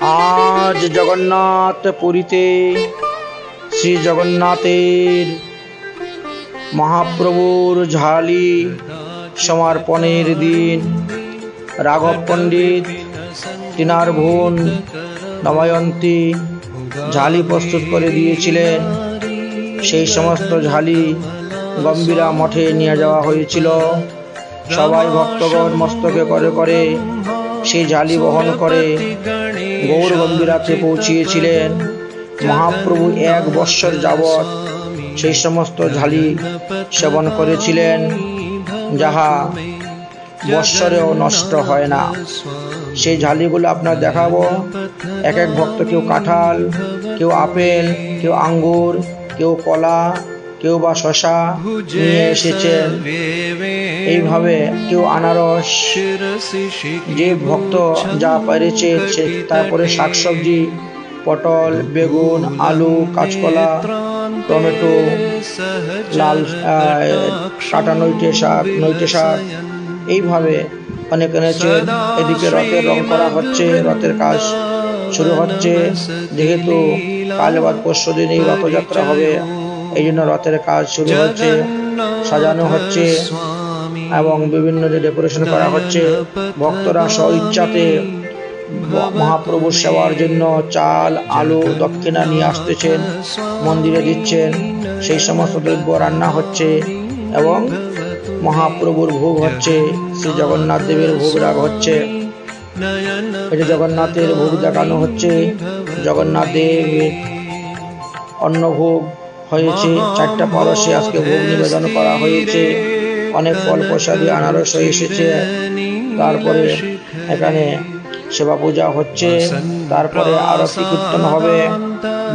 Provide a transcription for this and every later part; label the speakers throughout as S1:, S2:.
S1: आज जगन्नाथ पुरीते श्री जगन्नाथेर महाप्रभुर झाली समर्पणेर दिन राघव पंडित तिनार বোন दमयंती झाली प्रस्तुत करे दिएছিলেন। সেই সমস্ত ঝালি গম্ভীরা মঠে নিয়ে যাওয়া হয়েছিল। সবাই ভক্তগণ মস্তকে করে করে সেই ঝালি বহন করে গৌর গম্ভীরাতে পৌঁছিয়েছিলেন। মহাপ্রভু 1 বৎসর যাবৎ সেই সমস্ত ঝালি সেবন করেছিলেন, যাহা বৎসরেও নষ্ট হয় না। সেই ঝালিগুলো আপনার দেখাবো। এক এক ভক্ত, কেউ কাঁঠাল, কেউ আপেল, কেউ আঙ্গুর, কেউ কলা, কেউ বা শশা নিয়ে এসেছেন। এইভাবে কেউ আনারস, যে ভক্ত যা পেরেছে। তারপরে শাকসবজি, পটল, বেগুন, আলু, কাঁচকলা, টমেটো, লাল কাটা নৈটে শাক, এইভাবে অনেক এনেছেন। এদিকে রথের রং করা হচ্ছে, রথের কাজ শুরু হচ্ছে। যেহেতু কাল বাদ পরশু দিনই রথযাত্রা হবে, এই জন্য রথের কাজ শুরু হচ্ছে, সাজানো হচ্ছে এবং বিভিন্ন যে ডেকোরেশন করা হচ্ছে। ভক্তরা স্বইচ্ছাতে মহাপ্রভুর সেবার জন্য চাল, আলু, দক্ষিণা নিয়ে আসতেছেন, মন্দিরে দিচ্ছেন। সেই সমস্ত দ্রব্য রান্না হচ্ছে এবং মহাপ্রভুর ভোগ হচ্ছে। শ্রী জগন্নাথ দেবের ভোগ রাগ হচ্ছে। এটা জগন্নাথের ভোগ দেখানো হচ্ছে। জগন্নাথ দেব অন্নভোগ হয়েছে, 4টা পরশে আজকে ভোগ নিবেদন করা হয়েছে। অনেক ফল প্রসাদী আনারস এসেছে। তারপরে এখানে সেবা পূজা হচ্ছে, তারপরে আরতি কীর্তন হবে।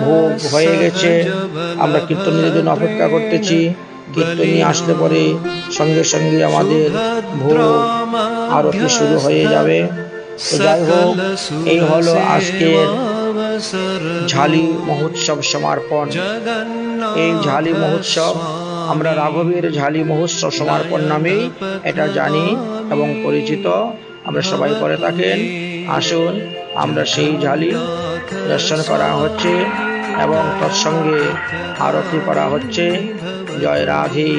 S1: ভোগ হয়ে গেছে, আমরা কীর্তনের জন্য অপেক্ষা করতেছি। কীর্তনী আসলে পরে সঙ্গে সঙ্গে আমাদের ভোগ আরতি শুরু হয়ে যাবে। তো যাই হোক, এই হলো আজকের ঝালি মহোৎসব সমর্পণ। এই ঝালি মহোৎসব আমরা রাঘবের ঝালি মহোৎসব সমর্পণ নামেই এটা জানি এবং পরিচিত, আমরা সবাই করে থাকেন। আসুন, আমরা সেই ঝালি দর্শন করা হচ্ছে এবং তৎসঙ্গে আরতি করা হচ্ছে। জয় রাধে,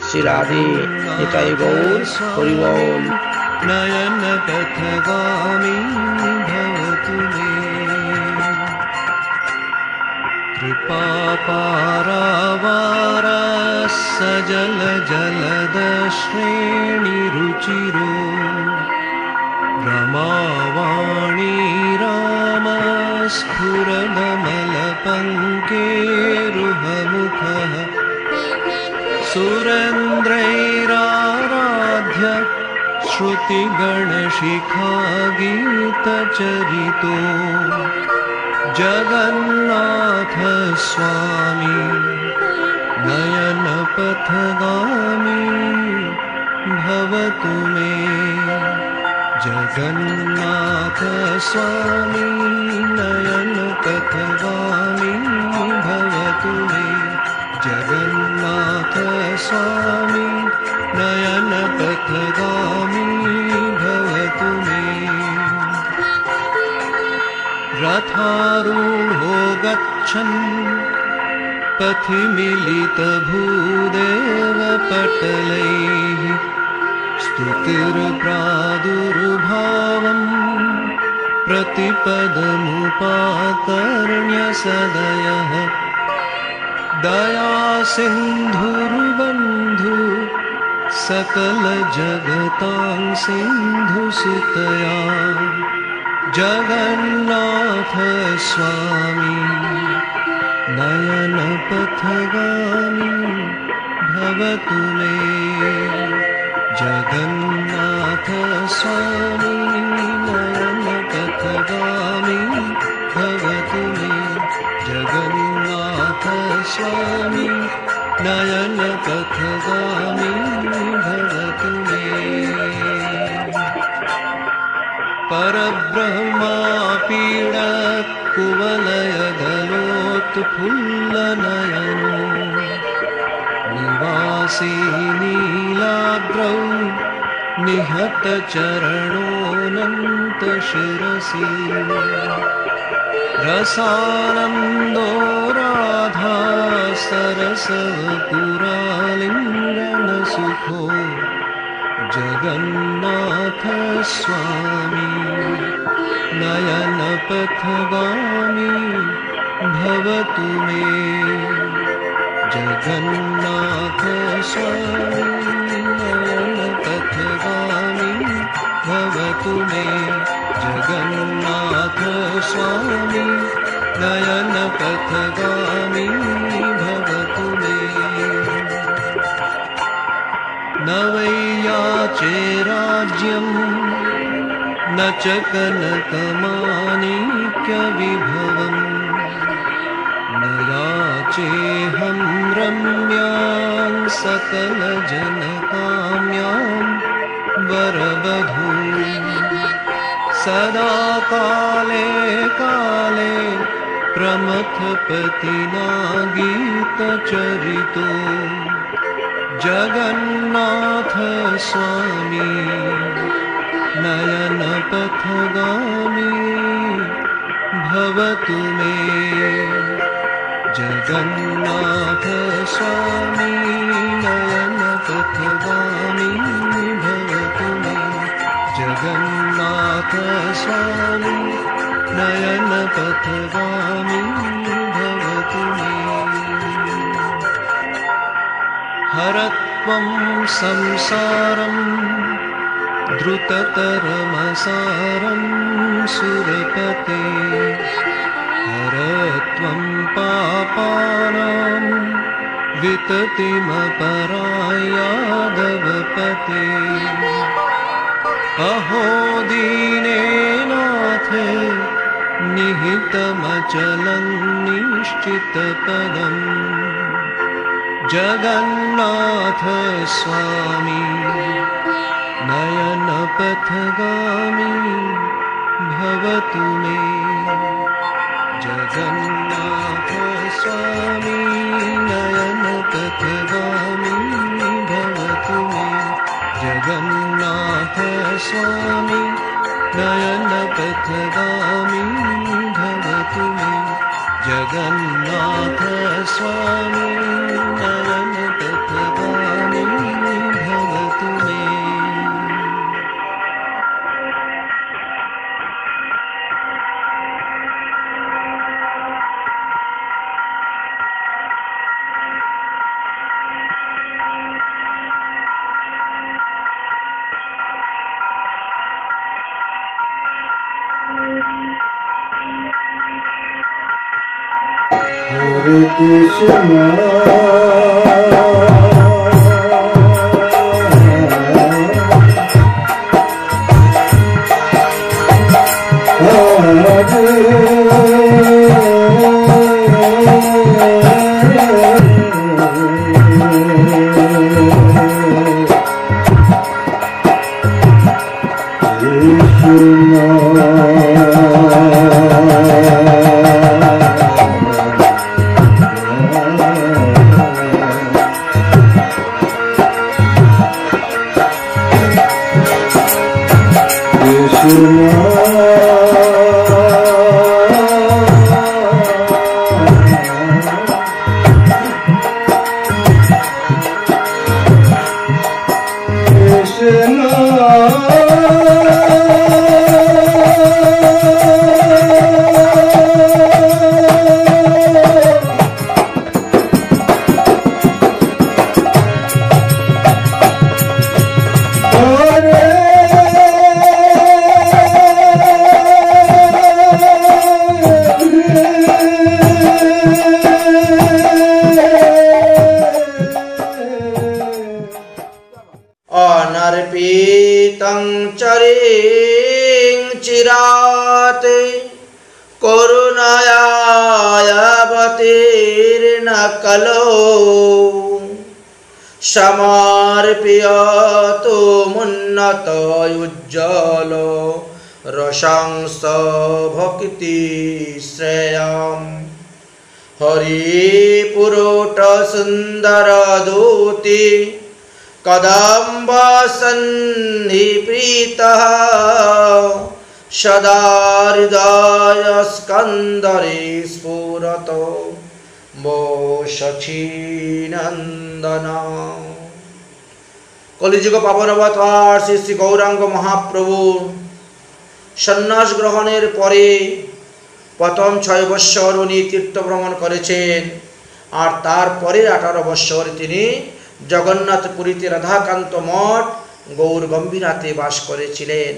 S1: শ্রী রাধে, নিতাই গৌর, হরি বল।
S2: নয়ন পথগামী ভবতু মে, কৃপা পারাবার সজল জলদ শ্রেণী রুচিরো, রমাবাণী রাম স্ফুরদমল পঙ্কেরুহমুখ, सुरेन्द्रैराराध्य श्रुतिगणशिखा गीतचरितो, जगन्नाथ स्वामी नयनपथगामी भवतु मे। जगन्नाथ स्वामी नयनपथगामी भवतु मे। जगन्नाथ स्वामी नयनपथगामी भवतु मे। रथारूढो गच्छन् पथि मिलितभूदेवपटलैः, स्तुतिर्प्रादुर्भावं प्रतिपदमुपाकर्ण्य सदयः, दया सिन्धुर्बन्धु सकल जगतां सिन्धुसुतया, जगन्नाथ स्वामी नयनपथगामी भवतु मे। जगन्नाथ स्वामी नयनपथगामी भवतु मे। जगन्नाथ स्वामी नयनपथगामी भवतु मे। परब्रह्मा पीडकुवलयदलोत्फुल्लनयनो, निवासी नीलाग्रौ निहतचरणोऽनन्तशिरसि, रसानन्दो राधा सरसपुरालिङ्गनसुखो जगन्नाथ स्वामी नयनपथगामी भवतु मे जगन्नाथ स्वामी नयनपथगामी भवतु मे जगन्नाथ स्वामी नयनपथगामी भवतु मे न वै याचे राज्यं न च कनकमाणिक्यविभवम् न याचेऽहं रम्यां सकलजनकाम्यां वरवधूं सदा काले काले प्रमथपतिना गीतचरितो जगन्नाथ स्वामी नयनपथगामी भवतु मे जगन्नाथ स्वामी नयनपथगामी भवतु मे जगन्नाथ स्वामी नयनपथगामी भवतु मे हरत्वं संसारं द्रुततरमसारं सुरपते हरत्वं पापानां विततिमपरायादवपते अहो दीने नाथ निहितमचलं निश्चितपदम् जगन्नाथ स्वामी नयनपथगामी भवतु मे जगन्नाथ स्वामी नयनपथगामी भवतु मे जगन्नाथ स्वामी नयनपथगामी भवतु मे जगन्नाथ स्वामी नयनपथगामी भवतु मे
S3: Hare Krishna
S1: अनर्पितं चरिं चिरात् करुणायावतीर्न कलो समर्पयतु मुन्नत उज्ज्वल रसंस भक्ति श्रेयम् हरिपुरोट सुंदर दूति कदम्ब सन्निप्रीतः সদা হৃদয় স্কন্দরে স্ফুরত বসছি নন্দন। কলিযুগ পাবন অবতার শ্রী শ্রী গৌরাঙ্গ মহাপ্রভু সন্ন্যাস গ্রহণের পরে প্রথম 6 বৎসর উনি তীর্থ ভ্রমণ করেছেন, আর তারপরে 18 বৎসর তিনি জগন্নাথপুরীতে রাধাকান্ত মঠ গৌর গম্ভীরাতে বাস করেছিলেন।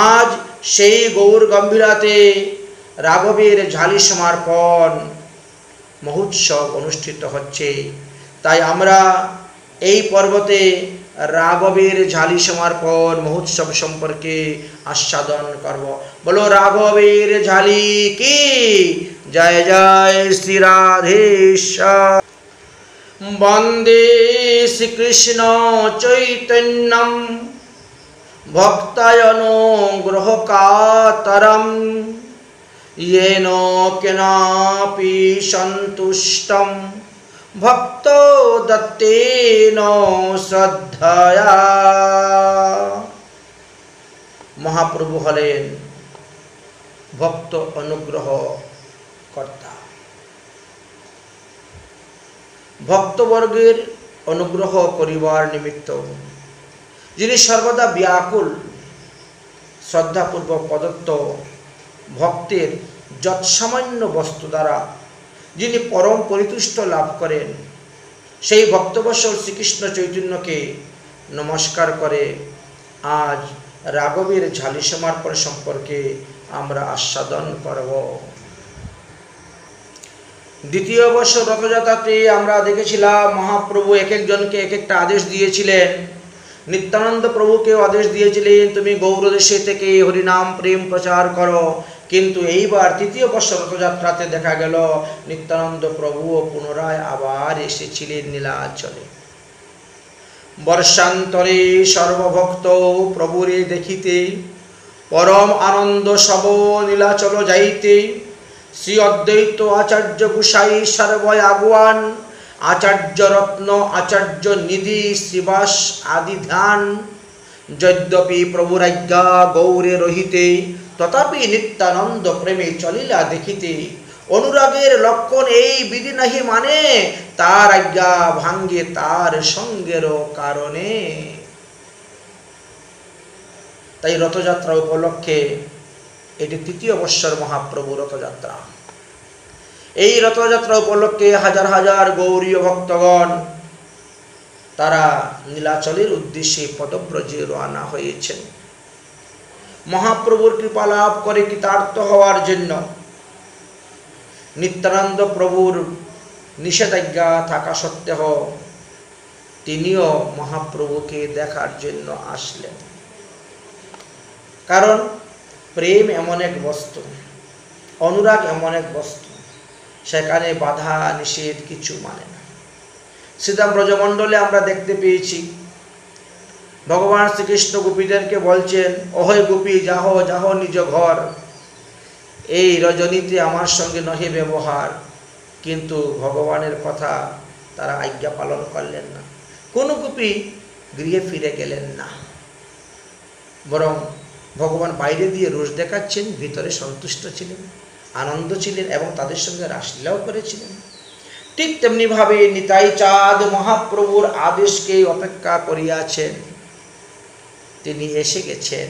S1: আজ সেই গৌর গম্ভীরাতে রাঘবের ঝালি সমর্পণ মহোৎসব অনুষ্ঠিত হচ্ছে। তাই আমরা এই পর্বতে রাঘবের ঝালি সমর্পণ মহোৎসব সম্পর্কে আস্বাদন করব। বলো রাঘবের ঝালি কি জয় জয় শ্রী রাধেশ্বর। বন্দে শ্রীকৃষ্ণ চৈতন্যম ভক্তায়নুগ্রহকাতরম येन केनापि सन्तुष्टं भक्तो दत्तेन श्रद्धया। महाप्रभु हलेन भक्त अनुग्रह कर्ता। भक्तवर्गेर अनुग्रह करिबार निमित्त जिनि सर्वदा व्याकुल श्रद्धापूर्वक प्रदत्त भक्तेर যৎসামান্য বস্তু দ্বারা যিনি পরম পরিতুষ্ট লাভ করেন, সেই ভক্তবৎসল শ্রীকৃষ্ণ চৈতন্যকে নমস্কার করে আজ রাঘবের ঝালি সমর্পণ সম্পর্কে আমরা আস্বাদন করব। দ্বিতীয় বর্ষ রথযাত্রাতে আমরা দেখেছিলাম মহাপ্রভু এক একজনকে এক একটা আদেশ দিয়েছিলেন। নিত্যানন্দ প্রভুকেও আদেশ দিয়েছিলেন তুমি গৌরদেশে থেকে হরিনাম প্রেম প্রচার করো। কিন্তু এইবার তৃতীয় বর্ষ রথযাত্রাতে দেখা গেল নিত্যানন্দ প্রভুও পুনরায় আবার এসেছিলেন নীলাচলে। বর্ষান্তরে সর্বভক্ত প্রভুরে দেখিতে পরম আনন্দ সব নীলাচল যাইতে শ্রী অদ্বৈত আচার্য গোসাই সর্বয় আগুয়ান আচার্য রত্ন আচার্য নিধি শ্রীবাস আদি ধ্যান। যদ্যপি প্রভুর আজ্ঞা গৌরে রহিতে তথাপি নিত্যানন্দ প্রেমে চলিলা দেখিতে অনুরাগের লক্ষণ এই বিধি নাহি মানে তার আজ্ঞা ভাঙ্গে তার সঙ্গের কারণে। তাই রথযাত্রা উপলক্ষে এটি তৃতীয় বৎসর মহাপ্রভু রথযাত্রা। এই রথযাত্রা উপলক্ষে হাজার হাজার গৌরীয় ভক্তগণ তারা নীলাচলের উদ্দেশ্যে পদব্রজে রওনা হয়েছেন মহাপ্রভুর কৃপা লাভ করে কৃতার্থ হওয়ার জন্য। নিত্যানন্দ প্রভুর নিষেধাজ্ঞা থাকা সত্ত্বেও তিনিও মহাপ্রভুকে দেখার জন্য আসলেন। কারণ প্রেম এমন এক বস্তু, অনুরাগ এমন এক বস্তু, সেখানে বাধা নিষেধ কিছু মানে না। শ্রীধাম ব্রজমণ্ডলে আমরা দেখতে পেয়েছি ভগবান শ্রীকৃষ্ণ গোপীদেরকে বলছেন অহৈ গোপী যাহ যাহ নিজ ঘর, এই রজনীতে আমার সঙ্গে নহে ব্যবহার। কিন্তু ভগবানের কথা তারা আজ্ঞা পালন করলেন না। কোনো গোপী গৃহে ফিরে গেলেন না, বরং ভগবান বাইরে দিয়ে রোষ দেখাচ্ছেন, ভিতরে সন্তুষ্ট ছিলেন, আনন্দ ছিলেন এবং তাদের সঙ্গে রাসলীলাও করেছিলেন। ঠিক তেমনিভাবে নিতাই চাঁদ মহাপ্রভুর আদেশকে অপেক্ষা করিয়াছেন। তিনি এসে গেছেন,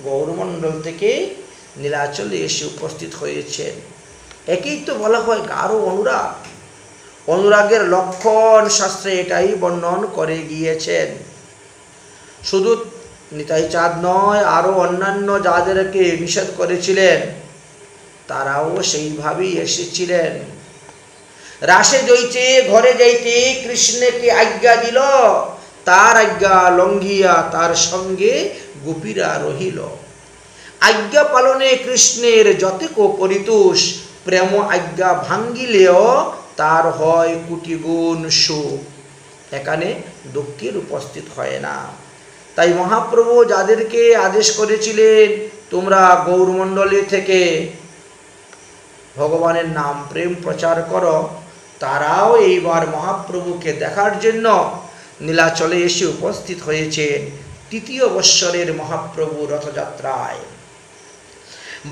S1: গৌরমণ্ডল থেকে নীলাচলে এসে উপস্থিত হয়েছেন। একেই তো বলা হয় গাঢ় অনুরাগ। অনুরাগের লক্ষণ শাস্ত্রে এটাই বর্ণন করে গিয়েছেন। শুধু নিতাই চাঁদ নয়, আরও অন্যান্য যাদেরকে নিষেধ করেছিলেন তারাও সেইভাবেই এসেছিলেন। রাসে যাইতে ঘরে যাইতে কৃষ্ণকে আজ্ঞা দিল, তার আজ্ঞা লঙ্ঘিয়া তার সঙ্গে গোপীরা রহিল। আজ্ঞা পালনে কৃষ্ণের যতেক পরিতোষ, প্রেম আজ্ঞা ভাঙ্গিলেও তার হয় কোটি গুণ সুখ। এখানে দুঃখের উপস্থিত হয় না। তাই মহাপ্রভু যাদেরকে আদেশ করেছিলেন তোমরা গৌরমণ্ডলে থেকে ভগবানের নাম প্রেম প্রচার করো, তারাও এইবার মহাপ্রভুকে দেখার জন্য নীলাচলে এসে উপস্থিত হয়েছেন তৃতীয় বৎসরের মহাপ্রভু রথযাত্রায়।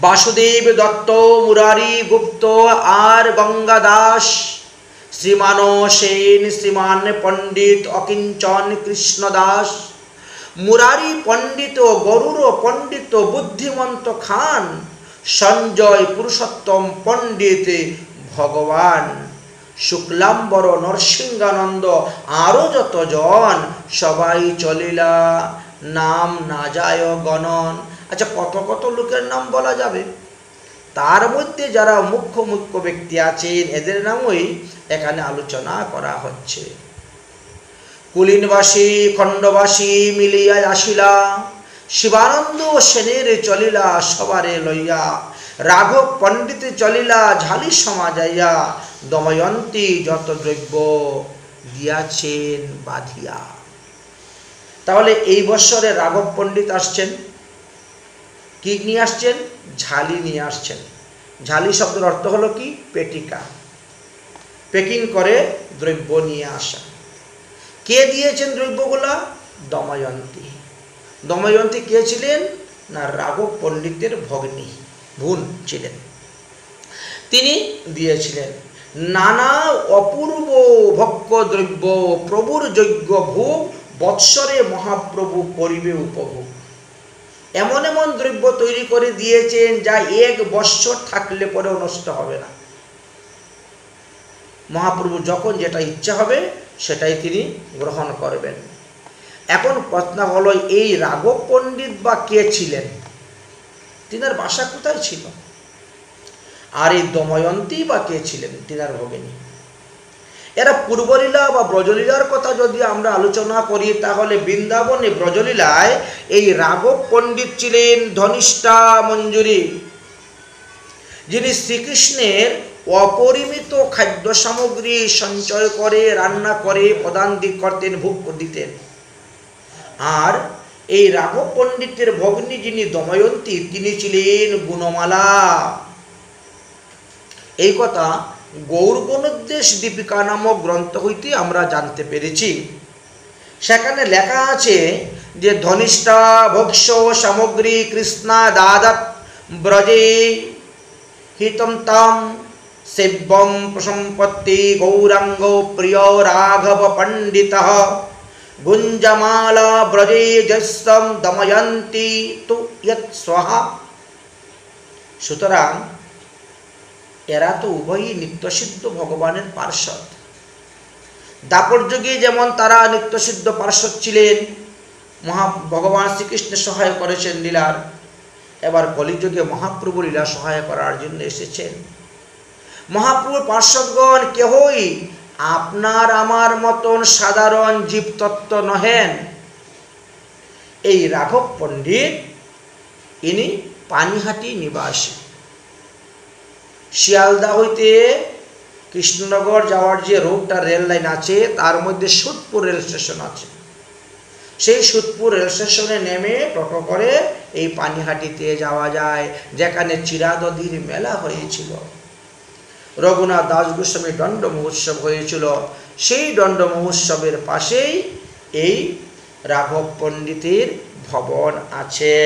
S1: বাসুদেব দত্ত, মুরারি গুপ্ত আর গঙ্গা দাস, শ্রীমান সেন, শ্রীমান পণ্ডিত অকিঞ্চন কৃষ্ণ দাস, মুরারি পণ্ডিত, গরুর পণ্ডিত বুদ্ধিমন্ত খান, সঞ্জয় পুরুষোত্তম পণ্ডিত ভগবান, শুক্লাম্বর নরসিংহানন্দ আরো যতজন, সবাই চলিলা, নাম না যায় গণন। আচ্ছা, কত কত লোকের নাম বলা যাবে? তার মধ্যে যারা মুখ্য মুখ্য ব্যক্তি আছেন এদের নামই এখানে আলোচনা করা হচ্ছে। কুলিনবাসী খণ্ডবাসী মিলিয়া আসিলা, শিবানন্দ সেনের চলিলা সবারে লইয়া, রাঘব পণ্ডিত চলিলা ঝালি সমাজাইয়া, দময়ন্তী যত দ্রব্য দিয়াছেন বাঁধিয়া। তাহলে এই বৎসরে রাঘব পণ্ডিত আসছেন, কি নিয়ে আসছেন? ঝালি নিয়ে আসছেন। ঝালি শব্দের অর্থ হলো কি? পেটিকা, প্যাকিং করে দ্রব্য নিয়ে আসা। কে দিয়েছেন দ্রব্যগুলা? দময়ন্তী। দময়ন্তী কে ছিলেন? না, রাঘব পণ্ডিতের ভগ্নী, বোন ছিলেন। তিনি দিয়েছিলেন। নানা অপূর্ব ভক্ষ দ্রব্য, প্রভুর যজ্ঞ ভোগ, বৎসরে মহাপ্রভু করিবে উপভোগ। এমন এমন দ্রব্য তৈরি করে দিয়েছেন যা এক বৎসর থাকলে পরেও নষ্ট হবে না। মহাপ্রভু যখন যেটা ইচ্ছা হবে সেটাই তিনি গ্রহণ করবেন। এখন প্রশ্ন হলো, এই রাঘব পণ্ডিত বা কে ছিলেন? তিনার বাসা কোথায় ছিল? আর এই দময়ন্তী বা কে ছিলেন? তিনার ভগিনী। এরা পূর্বলীলা বা ব্রজলীলার কথা যদি আমরা আলোচনা করি, তাহলে বৃন্দাবনে ব্রজলীলায় এই রাঘব পণ্ডিত ছিলেন ধনিষ্ঠা মঞ্জুরি, যিনি শ্রীকৃষ্ণের অপরিমিত খাদ্য সামগ্রী সঞ্চয় করে রান্না করে প্রদান করতেন, ভোগ দিতেন। আর এই রাঘব পণ্ডিতের ভগ্নী যিনি দময়ন্তী, তিনি ছিলেন গুণমালা। এই কথা গৌরগণোদ্দেশ দীপিকা নামক গ্রন্থ হইতে আমরা জানতে পেরেছি। সেখানে লেখা আছে যে ধনিষ্ঠা ভক্ষ সামগ্রী কৃষ্ণা দাদাত ব্রজে হিতম তাম সেব্যম প্রসম্পত্তি গৌরাঙ্গ প্রিয় রাঘব পণ্ডিত গুঞ্জমালা ব্রজে জস্যম দময়ন্তী তু ইয়ৎ স্বহা। সুতরাং এরা তো উভয়ই নিত্যসিদ্ধ ভগবানের পার্ষদ। দাপর যুগে যেমন তারা নিত্যসিদ্ধ পার্ষদ ছিলেন, ভগবান শ্রীকৃষ্ণের সহায় করেছেন লীলার, এবার কলিযুগে মহাপ্রভু লীলা সহায় করার জন্য এসেছেন। মহাপ্রভুর পার্ষদগণ কেহই আপনার আমার মতন সাধারণ জীবতত্ত্ব নহেন। এই রাঘব পণ্ডিত ইনি পানিহাটি নিবাসী। শিয়ালদা হইতে কৃষ্ণনগর যাওয়ার যে রোডটা রেল লাইন আছে, তার মধ্যে সুদপুর রেল স্টেশন আছে। সেই সুদপুর রেল স্টেশনে নেমে টোটো করে এই পানিহাটিতে যাওয়া যায়, যেখানে চিরাদধির মেলা হয়েছিল। রঘুনাথ দাস গোস্বামী দণ্ড মহোৎসব হয়েছিল। সেই দণ্ড মহোৎসবের পাশেই এই রাঘব পণ্ডিতের ভবন আছে।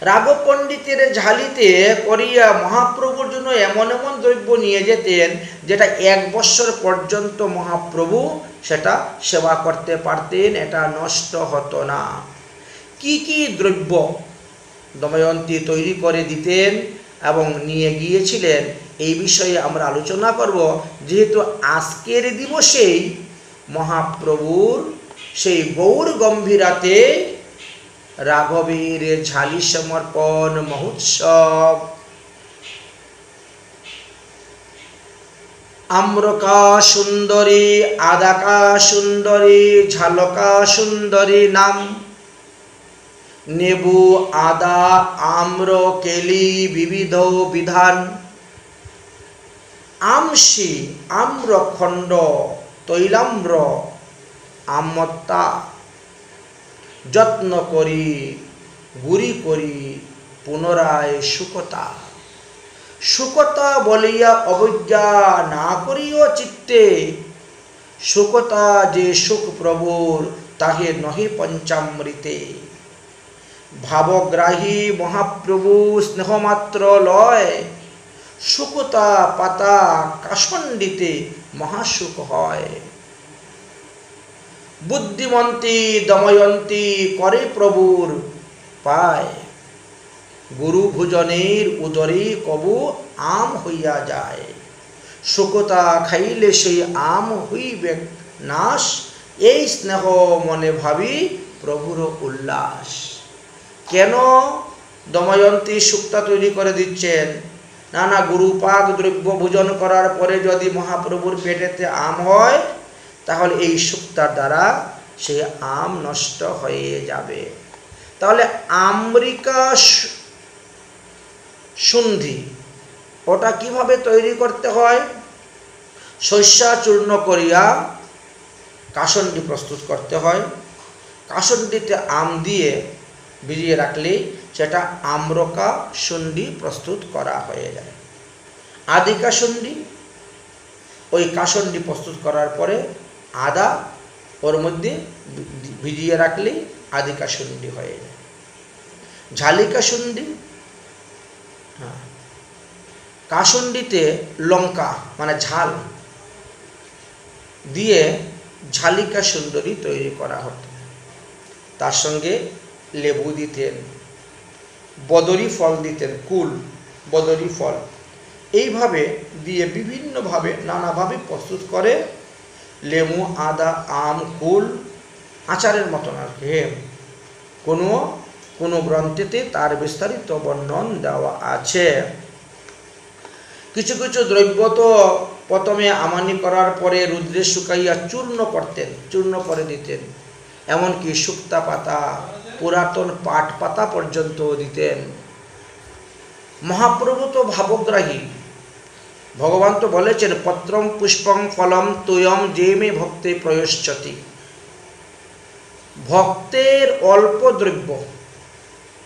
S1: রাঘব পণ্ডিতের ঝালিতে করিয়া মহাপ্রভুর জন্য এমন এমন দ্রব্য নিয়ে যেতেন যেটা এক বৎসর পর্যন্ত মহাপ্রভু সেটা সেবা করতে পারতেন, এটা নষ্ট হতো না। কি কি দ্রব্য দময়ন্তী তৈরি করে দিতেন এবং নিয়ে গিয়েছিলেন, এই বিষয়ে আমরা আলোচনা করব। যেহেতু আজকের দিবসেই মহাপ্রভুর সেই গৌর গম্ভীরাতে রাঘবের ঝালি সমর্পণ মহোৎসব। আম্রকা সুন্দরী, আদাকা সুন্দরী, ঝালকা সুন্দরী নাম, নেবু আদা আম্র কেলি বিবিধ বিধান, আমসি আম্রখণ্ড তৈলাম্র আমত্তা, যত্ন করি গুরি করি পুনরায় সুকতা। সুকতা বলিয়া অবজ্ঞা না করিও চিত্তে, সুকতা যে সুখ প্রভুর তাহে নহে পঞ্চামৃতে। ভাবগ্রাহী মহাপ্রভু স্নেহমাত্র লয়, শুকতা পাতা কাসণ্ডিতে মহাসুখ হয়। বুদ্ধিমন্তী দময়ন্তী করে প্রভুর পায়, গুরু ভোজনের উদরে কবু আম হইয়া যায়। শুকতা খাইলে সেই আম হইবে নাশ, এই স্নেহ মনে ভাবি প্রভুর উল্লাস। কেন দময়ন্তী শুক্তা তৈরি করে দিচ্ছেন? না গুরুপাক দ্রব্য ভোজন করার পরে যদি মহাপ্রভুর পেটেতে আম হয়, তাহলে এই শুক্তার দ্বারা সেই আম নষ্ট হয়ে যাবে। তাহলে আম্রিকা সন্ধি ওটা কিভাবে তৈরি করতে হয়? শস্যা চূর্ণ করিয়া কাসন্ডি প্রস্তুত করতে হয়। কাসন্ডিতে আম দিয়ে ভিজিয়ে রাখলে সেটা আম্রকা সন্ধি প্রস্তুত করা হয়ে যায়। আদি কাসন্ডি, ওই কাসন্ডি প্রস্তুত করার পরে আদা ওর মধ্যে ভিজিয়ে রাখলেই আদি কাসন্ডি হয়ে যায়। ঝালি কাসন্ডি, হ্যাঁ, কাসন্ডিতে লঙ্কা মানে ঝাল দিয়ে ঝালিকা সুন্দরী তৈরি করা হতো। তার সঙ্গে লেবু দিতেন, বদরি ফল দিতেন, কুল বদরি ফল, এইভাবে দিয়ে বিভিন্নভাবে নানাভাবে প্রস্তুত করে লেবু, আদা, আম, কুল আচারের মতন আর কি। কোনো গ্রন্থেতে তার বিস্তারিত বর্ণন দেওয়া আছে। কিছু কিছু দ্রব্য তো প্রথমে আমানি করার পরে রুদ্রে শুকাইয়া চূর্ণ করতেন, চূর্ণ করে দিতেন। এমনকি শুক্তা পাতা, পুরাতন পাট পাতা পর্যন্ত দিতেন। মহাপ্রভু তো ভাবগ্রাহী। ভগবান তো বলেছেন, পত্রম পুষ্পং ফলম তোয়ম যে মে ভক্তে প্রয়শ্চতি। ভক্তের অল্প দ্রব্য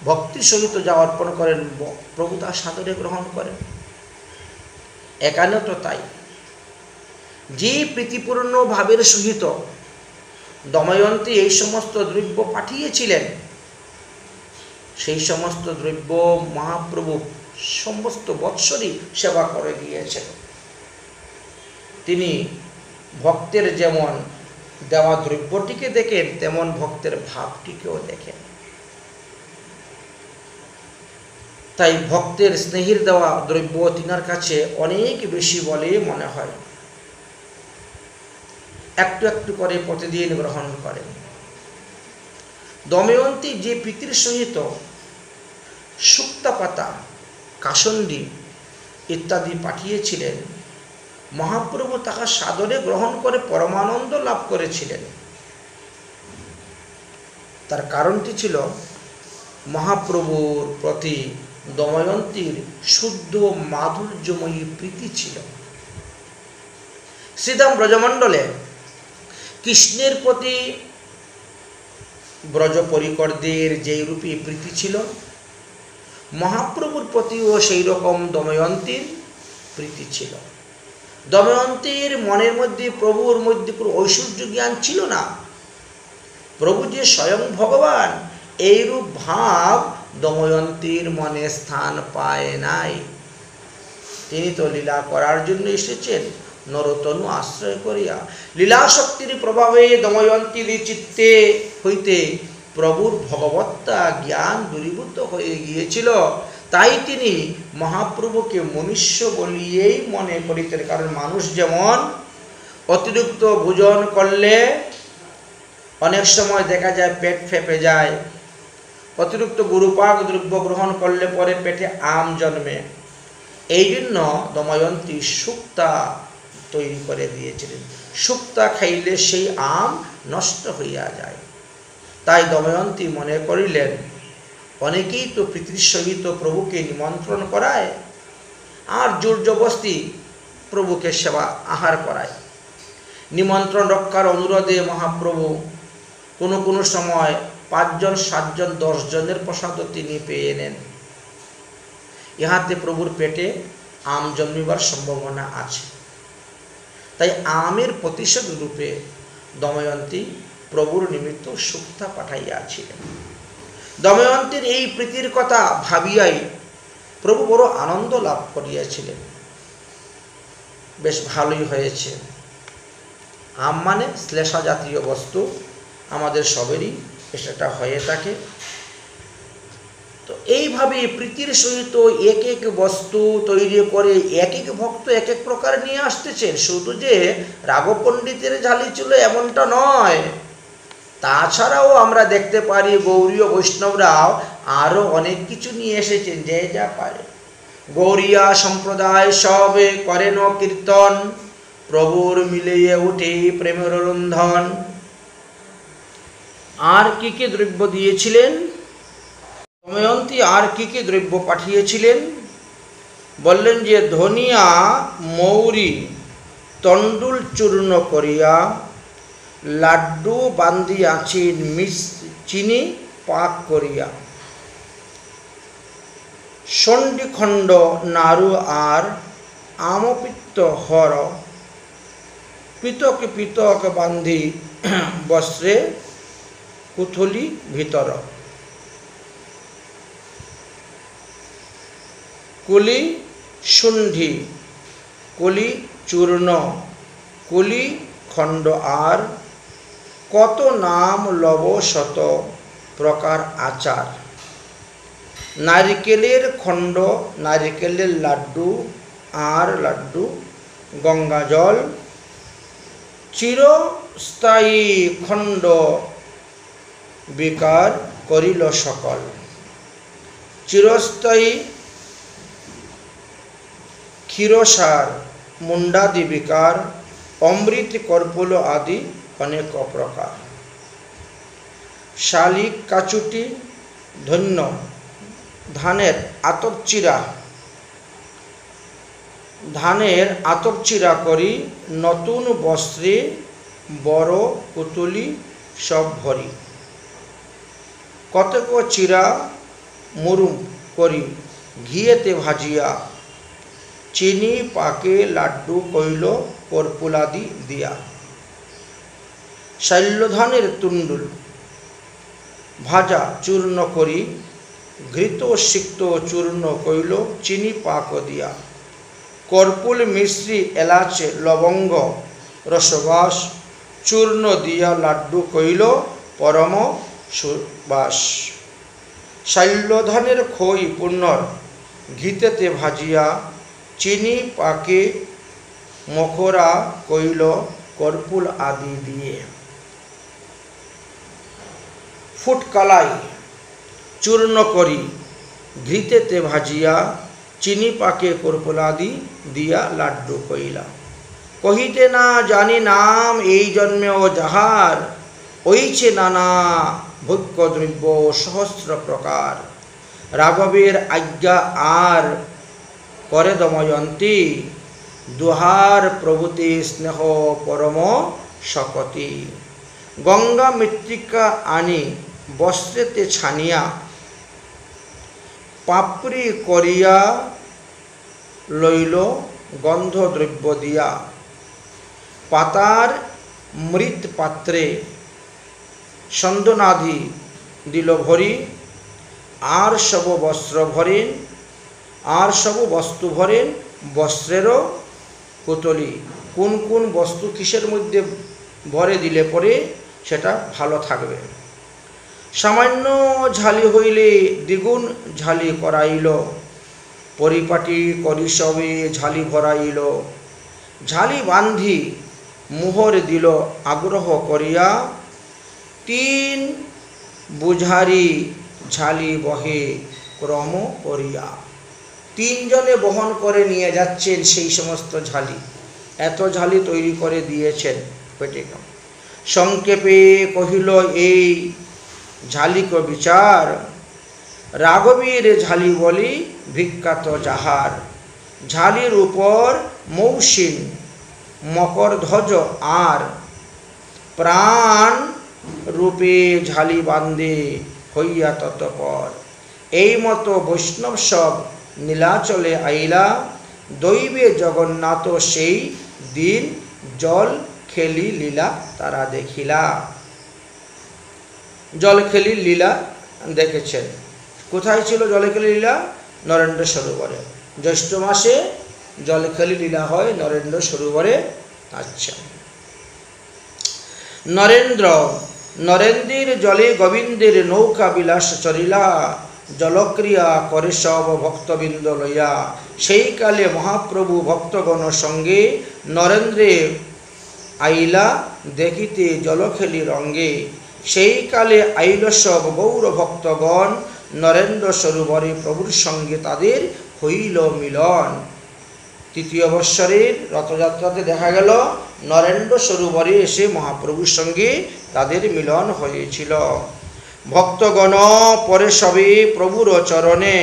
S1: ভক্তির সহিত যা অর্পণ করেন, প্রভু তা সাদরে গ্রহণ করেন। এখানেও তো তাই। যে প্রীতিপূর্ণ ভাবের সহিত দময়ন্তী এই সমস্ত দ্রব্য পাঠিয়েছিলেন, সেই সমস্ত দ্রব্য মহাপ্রভু সমস্ত বৎসরই সেবা করে গিয়েছেন। তিনি ভক্তের যেমন দেওয়া দ্রব্যটিকে দেখেন, তেমন ভক্তের ভাবটিকেও দেখেন। তাই ভক্তের স্নেহের দেওয়া দ্রব্য তিনার কাছে অনেক বেশি বলে মনে হয়। একটু একটু করে প্রতিদিন গ্রহণ করেন। দময়ন্তী যে প্রীতির সহিত শুক্তা পাতা, কাসন্ডি ইত্যাদি পাঠিয়েছিলেন, মহাপ্রভু তাহা সাদরে গ্রহণ করে পরমানন্দ লাভ করেছিলেন। তার কারণটি ছিল মহাপ্রভুর প্রতি দময়ন্তীর শুদ্ধ মাধুর্যময়ী প্রীতি ছিল। শ্রীধাম ব্রজমণ্ডলে কৃষ্ণের প্রতি ব্রজ পরিকরদের যেই রূপে প্রীতি ছিল, মহাপ্রভুর প্রতিও সেই রকম দময়ন্তীর প্রীতি ছিল। দময়ন্তীর মনের মধ্যে প্রভুর মধ্যে কোনো ঐশ্বর্য জ্ঞান ছিল না। প্রভু যে স্বয়ং ভগবান, এইরূপ ভাব দময়ন্তীর মনে স্থান পায় নাই। তিনি তো লীলা করার জন্য এসেছেন, নরতনু আশ্রয় করিয়া। লীলাশক্তির প্রভাবে দময়ন্তীর চিত্তে হইতে প্রভুর ভগবত্তা জ্ঞান দূরীভূত হয়ে গিয়েছিল। তাই তিনি মহাপ্রভুকে মনুষ্য বলিয়েই মনে করিতেন। কারণ মানুষ যেমন অতিরিক্ত ভোজন করলে অনেক সময় দেখা যায় পেট ফেঁপে যায়, অতিরিক্ত গুরুপাক দ্রব্য গ্রহণ করলে পরে পেটে আম জন্মে, এই জন্য দময়ন্তী শুক্তা তৈরি করে দিয়েছিলেন। শুক্তা খাইলে সেই আম নষ্ট হইয়া যায়। তাই দময়ন্তী মনে করিলেন, অনেকেই তো প্রীতির সহিত প্রভুকে নিমন্ত্রণ করায় আর জোর জবস্তি প্রভুকে সেবা আহার করায়। নিমন্ত্রণ রক্ষার অনুরোধে মহাপ্রভু কোনো সময় 5 জন, 7 জন, 10 জনের প্রসাদও তিনি পেয়ে নেন। ইহাতে প্রভুর পেটে আম জন্মিবার সম্ভাবনা আছে। তাই আমের প্রতিশোধ রূপে দময়ন্তী প্রভুর নিমিত্ত শুক্তা পাঠাইয়াছিলেন। দময়ন্তীর এই প্রীতির কথা ভাবিয়াই প্রভু বড় আনন্দ লাভ করিয়াছিলেন। বেশ ভালোই হয়েছে। আম মানে শ্লেষা জাতীয় বস্তু, আমাদের সবেরই সেটা হয়ে থাকে। তো এইভাবে প্রীতির সহিত এক এক বস্তু তৈরি করে এক এক ভক্ত এক এক প্রকার নিয়ে আসতেছেন। শুধু যে রাঘব পণ্ডিতের ঝালি ছিল এমনটা নয়, তাছাড়াও আমরা দেখতে পারি গৌরীয় বৈষ্ণবরাও আরও অনেক কিছু নিয়ে এসেছেন, যে যা পারে। গৌরিয়া সম্প্রদায় সব করেন কীর্তন, প্রভুর মিলিয়ে উঠে প্রেমের রন্ধন। আর কি কি দ্রব্য দিয়েছিলেন দময়ন্তী? আর কি কি দ্রব্য পাঠিয়েছিলেন? বললেন যে ধনিয়া মৌরি তণ্ডুল চূর্ণ করিয়া, লাড্ডু বান্ধিয়াছি চিনি পাক করিয়া, ষণ্ডিখণ্ড নাড়ু আর আমপিত্ত হর, পিতক পিতক বান্ধি বস্ত্রে কুথলি ভিতর। কুলি শুণ্ঠি, কুলি চূর্ণ, কুলি খণ্ড আর কত নাম লব শত প্রকার আচার। নারিকেলের খণ্ড, নারিকেলের লাড্ডু আর লাড্ডু, গঙ্গা জল, চিরস্থায়ী খণ্ড বিকার করিল সকল। চিরস্থায়ী ক্ষীরসার, মুন্ডাদি বিকার, অমৃত কর্পুল আদি অনেক প্রকার। শালিক কাচুটি ধন্য, ধানের আতপচিরা, ধানের আতপচিরা করি, নতুন বস্ত্রে বড় কুতুলি সব ভরি। কতক চিরা মুরুম করি ঘিয়েতে ভাজিয়া, চিনি পাকে লাড্ডু কইল কর্পুলাদি দিয়া। শৈলধানের তুণ্ডুল ভাজা চূর্ণ করি, ঘৃত সিক্ত চূর্ণ কইল চিনি পাক দিয়া। কর্পুল মিশ্রি এলাচ লবঙ্গ রসবাস, চূর্ণ দিয়া লাড্ডু কইল পরম সুবাস। শৈলধানের খই পুনর ঘিতেতে ভাজিয়া, চিনি পাকে মকরা কইল কর্পুল আদি দিয়ে। ফুটকালাই চূর্ণ করি ঘৃতেতে ভাজিয়া, চিনি পাকে কর্পুল আদি দিয়া লাড্ডু কইলা। কহিতে না জানি নাম এই জন্মেও যাহার, ওইছে নানা ভোগ্য দ্রব্য সহস্র প্রকার। রাঘবের আজ্ঞা আর করে দময়ন্তী, দুহার প্রভূতি স্নেহ পরম শকতি। গঙ্গা মৃত্তিকা আনি বস্ত্রেতে ছানিয়া, পাপড়ি করিয়া লইল গন্ধ দ্রব্য দিয়া। পাতার মৃত পাত্রে চন্দনাদি দিল ভরি, আর সব বস্ত্র ভরেন, আর সব বস্তু ভরেন বস্ত্রেরও কুতলি। কোন কোন বস্তু কিসের মধ্যে ভরে দিলে পরে সেটা ভালো থাকবে। সামান্য ঝালি হইলে দ্বিগুণ ঝালি করাইল, পরিপাটি করি সবে ঝালি ভরাইল। ঝালি বান্ধি মোহর দিল আগ্রহ করিয়া, তিন বুঝারি ঝালি বহে ক্রম করিয়া। তিনজনে বহন করে নিয়ে যাচ্ছেন সেই সমস্ত ঝালি, এত ঝালি তৈরি করে দিয়েছেন পেটে। সংক্ষেপে কহিল এই ঝালিক বিচার, রাঘবীর ঝালি বলি বিখ্যাত যাহার। ঝালির উপর মৌসিন মকরধ্বজ আর, প্রাণ রূপে ঝালি বান্ধে হইয়া তৎপর। এই মতো বৈষ্ণব সব নীলাচলে আইলা, দৈবে জগন্নাথ সেই দিন জল খেলি লীলা তারা দেখিলা। জল খেলি লীলা দেখেছেন। কোথায় ছিল জলেখালি লীলা? নরেন্দ্র সরোবরে। জ্যৈষ্ঠ মাসে জলেখালি লীলা হয় নরেন্দ্র সরোবরে। আচ্ছা, নরেন্দ্রের জলে গোবিন্দের নৌকা বিলাস চরিলা, জলক্রিয়া করে সব ভক্তবৃন্দ লইয়া। সেই কালে মহাপ্রভু ভক্তগণ সঙ্গে নরেন্দ্রে আইলা দেখিতে জলখেলি রঙ্গে। সেই কালে আইল সব গৌর ভক্তগণ, নরেন্দ্র সরোবরে প্রভুর সঙ্গে তাদের হইল মিলন। তৃতীয় বৎসরের রথযাত্রাতে দেখা গেল নরেন্দ্র সরোবরে এসে মহাপ্রভুর সঙ্গে তাদের মিলন হয়েছিল। ভক্তগণ পরে সবে প্রভুর চরণে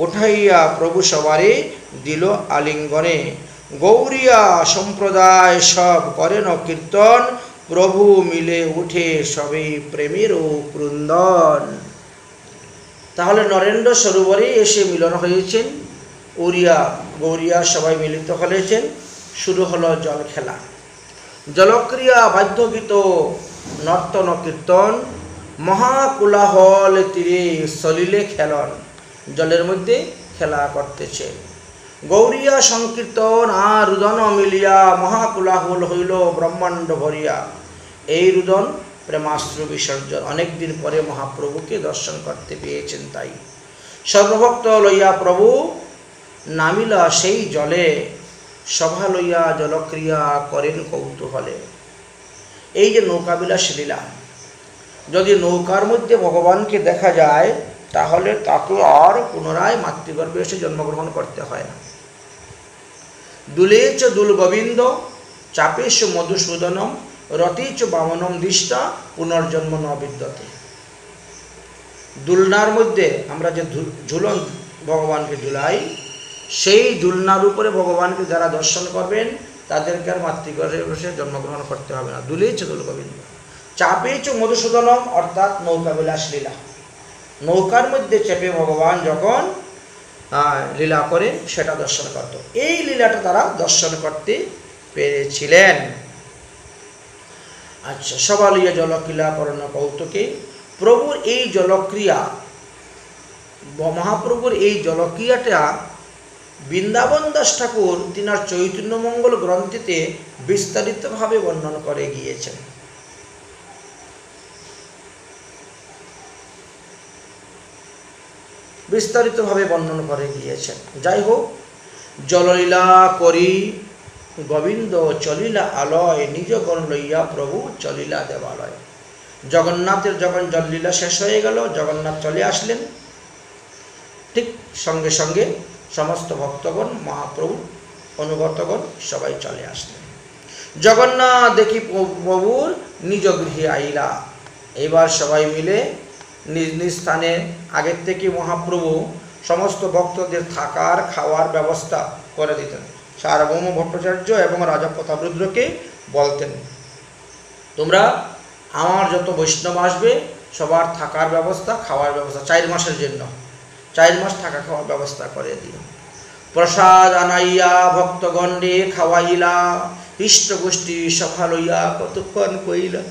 S1: উঠাইয়া প্রভু সবারে দিল আলিঙ্গনে। গৌরিয়া সম্প্রদায় সব করেন কীর্তন, প্রভু মিলে উঠে সবে প্রেমের ক্রন্দন। তাহলে নরেন্দ্র সরোবরে এসে মিলন হয়েছেন, গৌরিয়া সবাই মিলিত হয়েছেন, শুরু হলো জল খেলা। জলক্রিয়া বাদ্যগীত নর্তন কীর্তন, মহাকুলাহল তীরে সলিলে খেলন। জলের মধ্যে খেলা করতেছে। গৌরিয়া সংকীর্তন আর রুদন মিলিয়া, মহাকুলাহল হইল ব্রহ্মাণ্ড ভরিয়া। এই রুদন প্রেমাশ্রু বিসর্জন। অনেকদিন পরে মহাপ্রভুকে দর্শন করতে পেয়েছেন, তাই সর্বভক্ত লইয়া প্রভু নামিলা সেই জলে, সভা লইয়া জলক্রিয়া করেন কৌতূহলে। এই যে নৌকাবিলাস লীলা, যদি নৌকার মধ্যে ভগবানকে দেখা যায় তাহলে তাকে আর পুনরায় মাতৃগর্ভে এসে জন্মগ্রহণ করতে হয় না। দুলেচ দুল গোবিন্দ, চাপেশ মধুসূদনম, রতিচ বামনম দৃষ্টা, পুনর্জন্ম ন বিদ্যতে। দুলনার মধ্যে আমরা যে ঝুলন ভগবানকে ঝুলাই, সেই ঝুলনার উপরে ভগবানকে যারা দর্শন করবেন তাদেরকে আর মাতৃগর্ভে বসে জন্মগ্রহণ করতে হবে না। দুলেচ দুল গোবিন্দ, চাপেচ মধুসূদনম অর্থাৎ নৌকা বিলাস লীলা। নৌকার মধ্যে চেপে ভগবান যখন লীলা করে সেটা দর্শন করত। এই লীলাটা তারা দর্শন করতে পেরেছিলেন। আচ্ছা, সবালিয়া জলক্রিয়া করণ কৌতুকে। প্রভুর এই জলক্রিয়া, মহাপ্রভুর এই জলক্রিয়াটা বৃন্দাবন দাস ঠাকুর তিনার চৈতন্যমঙ্গল গ্রন্থেতে বিস্তারিতভাবে বর্ণন করে গিয়েছেন। বিস্তারিতভাবে বর্ণন করে গিয়েছেন। যাই হোক, জললীলা করি গোবিন্দ চলিলা আলয়, নিজগণ লইয়া প্রভু চলিলা দেবালয়। জগন্নাথের যখন জললীলা শেষ হয়ে গেল, জগন্নাথ চলে আসলেন, ঠিক সঙ্গে সঙ্গে সমস্ত ভক্তগণ, মহাপ্রভু অনুগতগণ সবাই চলে আসলেন। জগন্নাথ দেখি প্রভুর নিজ গৃহে আইলা। এবার সবাই মিলে নিজ নিজ স্থানে, আগের থেকে মহাপ্রভু সমস্ত ভক্তদের থাকার খাওয়ার ব্যবস্থা করে দিতেন। সার্বভৌম ভট্টাচার্য এবং রাজা প্রতাপরুদ্রকে বলতেন, তোমরা আমার যত বৈষ্ণব আসবে সবার থাকার ব্যবস্থা, খাওয়ার ব্যবস্থা 4 মাসের জন্য 4 মাস থাকা খাওয়ার ব্যবস্থা করে দিও। প্রসাদ আনাইয়া ভক্তগণে খাওয়াইলা, ইষ্টগোষ্ঠী সভা লইয়া কতক্ষণ কইলা।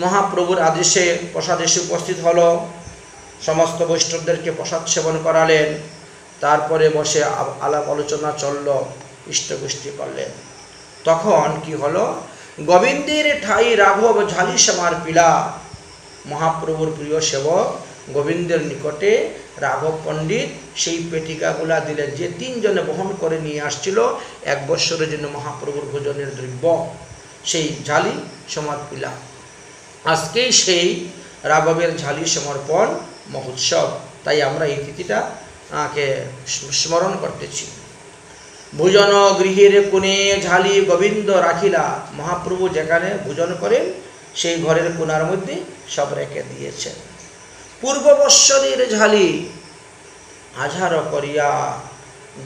S1: মহাপ্রভুর আদেশে প্রসাদ এসে উপস্থিত হলো, সমস্ত বৈষ্ণবদেরকে প্রসাদ সেবন করালেন। তারপরে বসে আলাপ আলোচনা চলল, ইষ্টগোষ্ঠী করলেন। তখন কি হলো, গোবিন্দের ঠাই রাঘব ঝালি সমার পিলা। মহাপ্রভুর প্রিয় সেবক গোবিন্দের নিকটে রাঘব পণ্ডিত সেই পেটিকাগুলা দিলেন, যে 3 জনে বহন করে নিয়ে আসছিল 1 বৎসরের জন্য মহাপ্রভুর ভোজনের দ্রব্য, সেই ঝালি সমার পিলা। আজকেই সেই রাঘবের ঝালি সমর্পণ মহোৎসব, তাই আমরা এই তিথিটাকে স্মরণ করতেছি। ভোজন গৃহের কোণে ঝালি গোবিন্দ রাখিলা। মহাপ্রভু যেখানে ভোজন করেন সেই ঘরের কোণার মধ্যে সব রেখে দিয়েছেন। পূর্ববৎসরের ঝালি আঝার করিয়া,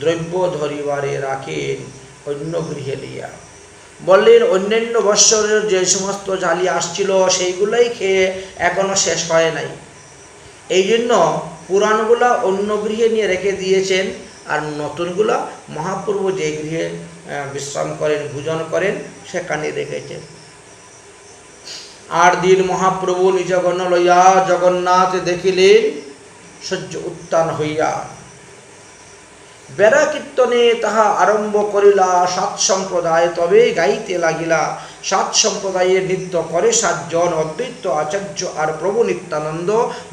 S1: দ্রব্য ধরিবারে রাখেন অন্য গৃহে লিয়া। বললেন অন্যান্য বৎসরের যে সমস্ত ঝালি আসছিল সেইগুলাই খেয়ে এখনো শেষ হয় নাই, এই জন্য পুরাণগুলা অন্য গৃহে নিয়ে রেখে দিয়েছেন, আর নতুনগুলা মহাপ্রভু যে গৃহে বিশ্রাম করেন, ভোজন করেন সেখানে রেখেছেন। আর দিন মহাপ্রভু নিজ গণ লইয়া জগন্নাথ দেখিলেন সহ্য উত্থান হইয়া। বেড়া কীর্তনে তাহা আরম্ভ করিলা, সাত সম্প্রদায় তবে গাইতে লাগিলা। সাত সম্প্রদায়ের নৃত্য করে সাতজন, অদ্বৈত আচার্য আর প্রভু নিত্যানন্দ,